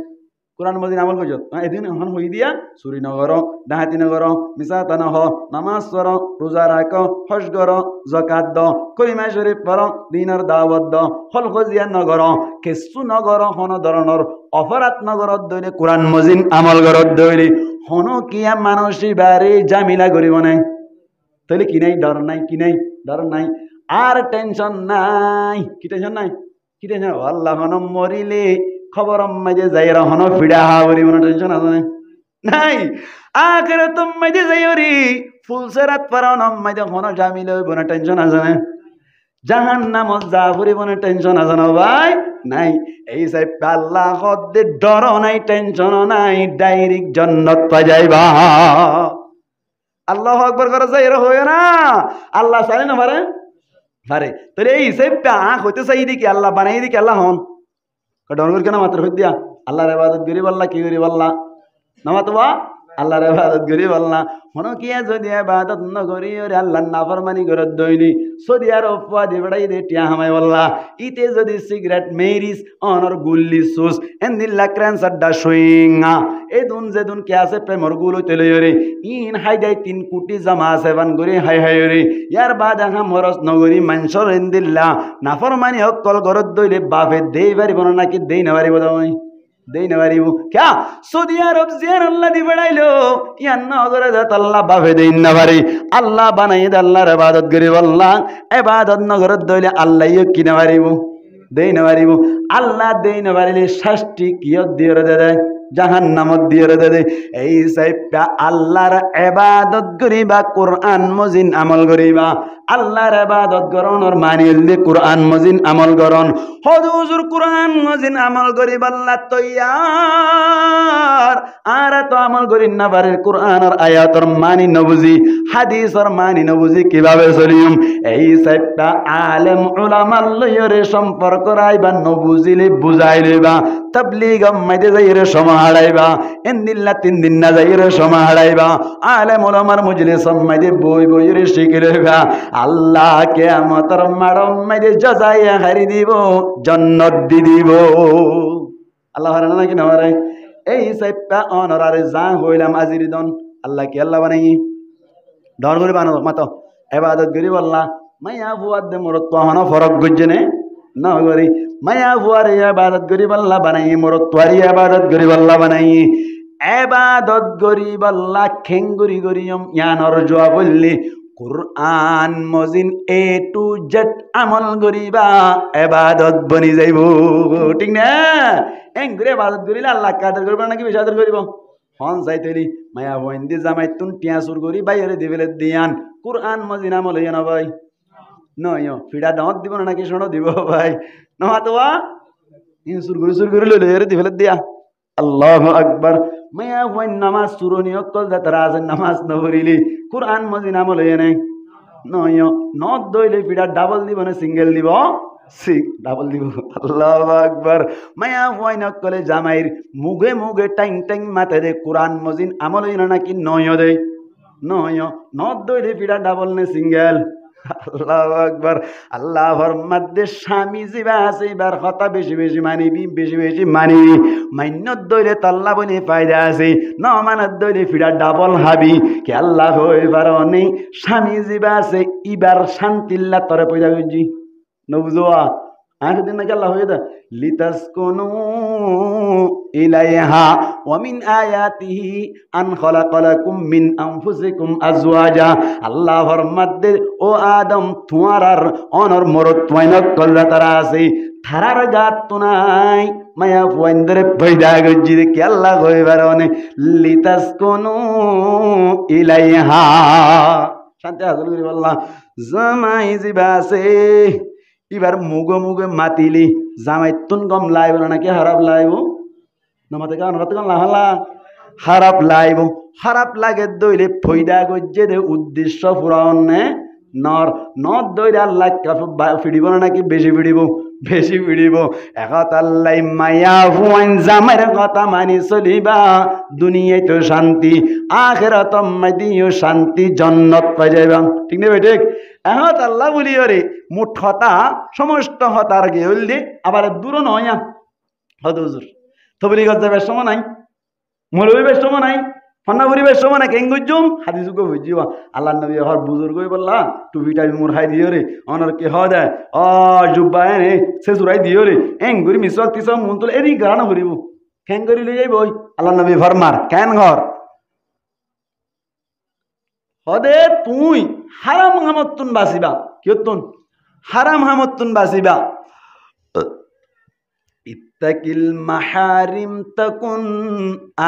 কোরআন মজিন আমল করছ এদিন এখন হই দিয়া চুরি নগর ডাহাতি নগর মিছাতা নহ নামাজ পড় রোজা রাখ হজ কর যাকাত দ কলিমা শরীফ পড় দিনের দাওয়াত দ হল খজিয়া নগর কিছু নগর হন ধরনের অপরাধ নগরত দইলে কোরআন মজিন আমল গরত দইলে হন কিয়া মানসী বারে জামিলা করিব নাই তাহলে কি নাই ডর নাই কি নাই ডর নাই আর টেনশন নাই কি টেনশন নাই কি টেনশন আল্লাহ হন মরিলে খবর মাঝে যাই হন ফিডা হা করিব না টেনশন আছে নাই আখিরাতুম মাইদে যাইরি ফুলসেরাত পারানো মাইদে কোনো জামিল হইব না টেনশন আছে না জাহান্নামত যা ফুরিব না টেনশন আছে না ভাই নাই এই সাই আল্লাহ হদ্দে ডর নাই টেনশন নাই ডাইরেক্ট জান্নাত পা যাইবা আল্লাহু আকবার করে যাই এর হয় না আল্লাহ চাই না পারে পারে তাহলে এই হিসাবটা হইতে চাই দেখি আল্লাহ বানাই দেখি আল্লাহ হন ডর করে কেন মাত্র হইয়া আল্লাহর ইবাদত করি বললা কি করি বললা নামাতবা আল্লাহর ইবাদত করি বললা মনে কি যদি ইবাদত ন করি ওরে আল্লাহর নাফরমানি করে দইনি সৌদি আরব ফাদি বড়াই দে টিয়া হামাই বললা ইতে যদি সিগারেট মেরিস অনর গুল্লি সুস এন্দিল্লা ক্যান্সার ডা সুইংা এই দুন যে দুন কে আছে প্রেমর গুলো তেলে রে ইন হাই দাই 3 কোটি জামা সেবান করে হাই হাই রে ইয়ার বাদ আহা মরস নগরী মানসর এন্দিল্লা নাফরমানি হকল গরদ দইলে বাপে দেই পারিব না নাকি দেই না পারিব দই দেই না পারিব ক্যা সৌদি আরব জিয়ার আল্লাহ দি বেড়াইলো ইয়ান নজরে যত আল্লাহ বাপে দেই না পারি আল্লাহ বানাই দে আল্লাহর ইবাদত করি বললা ইবাদত নগরত দইলে আল্লাহ কি না পারিব দেই না পারিব আল্লাহ দেই না পারিলে শাস্তি কিয়ত দিয়ে দেয় জাহান্নামত দিয়ে দে এই সাইপটা আল্লাহর ইবাদত করিবা কোরআন মজিন আমল করিবা আল্লাহর ইবাদত করণর মানিল দি কোরআন মজিন আমল করন হুজুর কোরআন মজিন আমল করিবা আল্লাহ তৈয়ার আর তো আমল করিন না পারে কোরআনের আয়াতর মানি নবুজি হাদিসের মানি নবুজি কিভাবে চলিম এই সাইপটা আলেম উলামা লয়রে সম্পর্ক রাইবা নবুজিলে বুঝাই লইবা তাবলীগ মাইদে যাইরে সমাহাড়াইবা এন্দিল্লা 3 দিন না যাইরে সমাহাড়াইবা আলেম উলামার মজলিস মাইদে বই বইরে শিখে লইবা আল্লাহ কিয়ামতের মাড়ম মাইদে জাযায়ে হারি দিব জান্নাত দি দিব আল্লাহ হারানা নাকি না হারাই এই সাইপটা অনরারে যা হইলাম আজিরিদন আল্লাহ কি আল্লাহ বানাই ডর করে বানাবো মাতো ইবাদত করি বললা মাইয়া বুয়াদ দে মরত তো হন ফরক গজনে না করি মায়া বুয়ারে ইবাদত করি বললা বানাই মরত তোয়ারি ইবাদত করি বললা বানাই ইবাদত করি বললা খেঙ্গুরি করিয়ম ইয়ানর জোয়া বললি কুরআন মজিন এ টু জেড আমল করিবা ইবাদত বনি যাইব ঠিক না এঙ্গুরে ইবাদত করিলে আল্লাহ কাদের করবে নাকি বেশি আদর করিব হন চাইতেলি মায়া বইন্দি জামাই তুন টিয়া সুর করি বাইরে দিবেলে দিয়ান কুরআন মজিন আমল হইয়া না ভাই নয় ফিডা দাঁত দিব না নাকি শোনো দিব ভাই নহাতোয়া ইন সুর করে লইলে এর দিবেলে দিয়া আল্লাহু আকবার মায়া হই নামাজ সুরনি অকল দাতরা আজ নামাজ নবরিলি কুরআন মজিন আমল হইয়া নাই নয় নদ দইলে ফিডা ডাবল দিব না সিঙ্গেল দিব ডাবল দিব আল্লাহু আকবার মায়া হই নকলে জামাইর মুগে মুগে টাইং টাইং মাতে দে কুরআন মজিন আমল হইনা নাকি নয় দে নয় নদ দইলে ফিডা ডাবল নে সিঙ্গেল আল্লাহু আকবার আল্লাহর মধ্যে স্বামী জিবা আছে এবার কথা বেশি বেশি মানিবি বেশি বেশি মানিবি মান্যত দইলে তাল্লা বনি ফায়দা আছে ন মানত দইলে ফিরা ডাবল হাবি কে আল্লাহ হই পারনি স্বামী জিবা আছে এবার শান্তিল্লা তরে পয়দা গজি নবুজোয়া আখ দিন নাকি আল্লাহ হয়ে দা লিতাসকুনু ইলাইহা ওয়া মিন আয়াতিহি আন খালাকালাকুম মিন আনফুসিকুম আজওয়াজা আল্লাহর মধ্যে ও আদম তোমার অনর মরত তোয়াইনত কল্লা তারা আছে থারার গাত তো নাই মায়া ফুয়াইন্দরে পয়দা গজি কি আল্লাহ হয়ে পারনে লিতাসকুনু ইলাইহা শান্তি হাসিল করি আল্লাহ জামাই জিবা আছে এবার মুগে মুগে মাতিলি জামাই তুন কম লাইব নাকি হারাপ লাইব নমাতে কারণ লাহালা হারাপ লাইব হারাপ লাগে দইলে ফইদা গজ্জে দে উদ্দেশ্য পুরাণ নে নর নদ দইলে আল্লাহ ফিডিব না নাকি বেশি ফিডিব বেশি ফিডিব একাত আল্লাহ মায়া হুয়াইন জামাইর কথা মানি চলিবা দুনিয়ায় তো শান্তি আখিরাত মাইদিও শান্তি জান্নাত পাই যাইবা ঠিক না ঠিক একাত আল্লাহ বলি রে মুঠ হতা সমস্ত হতার গে হইলে আবার দূর নয় হদ হুজুর তবলি গজ যাবে সময় নাই মৌলবীর সময় নাই ফন্নাবুরিবের সময় না কেঙ্গুজুম হাদিস গো বুঝিবা আল্লাহ নবী হর বুজুর্গ বললা টুপিটা মোর হাই দিও রে অনর কি হ দে অ জুব্বা এনে সে সুরাই দিও রে এঙ্গুরি মিসওয়াক তিসম মুনতুল এরি গানা করিব কেন করি লই যাইব আল্লাহ নবী ফরমার কেন ঘর হদে তুই হারাম হামতুন বাসিবা কিয়তুন হারাম হামতুন বাসিবা ইত্তাকিল মাহারিম তাকুন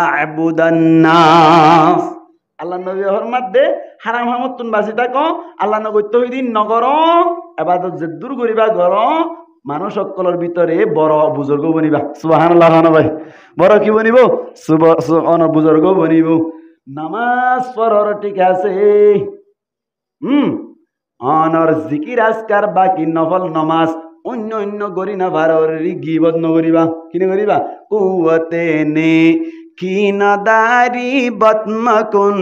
আ'বুদান নাস। আল্লাহ নবী ফরমাত দে হারাম হামতুন বাসি থাকো আল্লাহ নগত্য হইদিন নগর ইবাদত যে দূর করিবা গর মানুষ সকলের ভিতরে বড় বুজুর্গ বনিবা। সুবহানাল্লাহ ভাই, বড় কি বনিব? বুজুর্গ বনিব। নামাজ পড়র ঠিক আছে, অনর জিকির আজকার বাকি নফল নমাজ অন্য অন্য করি না ভারর গিবত নগরিবা। কিনে করিবা? কুওয়াতে নে কি নাদারি বতমকুন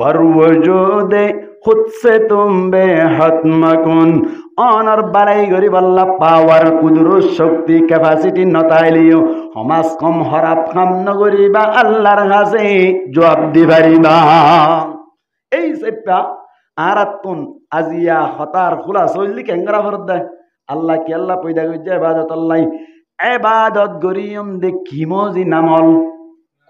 বরওজুদে খুদ সে তুম বেহতমকুন। অনর বাড়াই গরিব আল্লাহ পাওয়ার কুদরত শক্তি ক্যাপাসিটি নতাইলিও সমাজ কম হরাপ কাম নগরিবা আল্লাহর কাছে জবাব দিবারিবা। এই সেপা আরাতুন আজিয়া হতার খোলা চললি কেঙ্গরা ভরত দেয় আল্লাহ কি আল্লাহ পয়দা করছে এবাদত আল্লাহ এবাদত গরিয়ম দেখি মজি নামল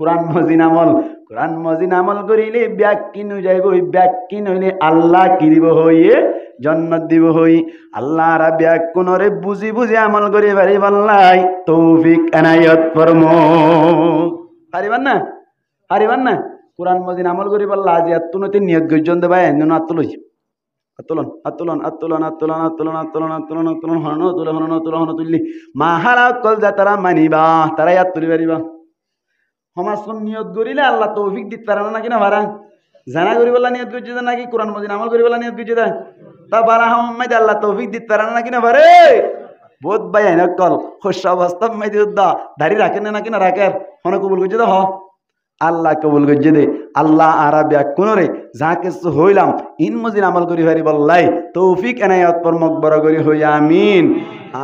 কোরআন মজি নামল। কোরআন মজি নামল করিলে ব্যাকি নই যাইব, ব্যাকি নইলে আল্লাহ কি দিব হইয়ে জন্নত দিব হই। আল্লাহ রা ব্যাকুনরে বুঝি বুঝি আমল করি পারি পাল্লাই তৌফিক এনায়ত ফরমো। পারিবান না? পারিবান না? কোরআন মজিন আমল করি পারলা আজি আত্মনতি নিয়ত গর্জন দেবা এমন আত্মলই আত্তোলন আত্তোলন আত্তোলন আত্তোলন আত্তোলন আত্তোলন আত্তোলন আত্তোলন হন তুলে হন তুলে হন তুললি মাহারা কল যা তারা মানিবা তারাই আত তুলি পারিবা। সমাজ নিয়ত করিলে আল্লাহ তৌফিক দিতে পারে না নাকি না ভাড়া জানা করি বলা নিয়ত করছে নাকি কোরআন মজিন আমল করি বলা নিয়ত করছে তা বারা হামাই আল্লাহ তৌফিক দিতে পারে না নাকি না ভারে বোধ ভাই আইন কল শস্য অবস্থা মাইদি উদ্দা দাড়ি রাখেন না নাকি না রাখের হন কবুল করছে তো হ আল্লাহ কবুল করছে দে। আল্লাহ আরা ব্যাকুনরে যা কিছু হইলাম ইন মজিন আমল করি হারি বললাই তৌফিক এনায়ত পরমক বড় করি হই আমিন।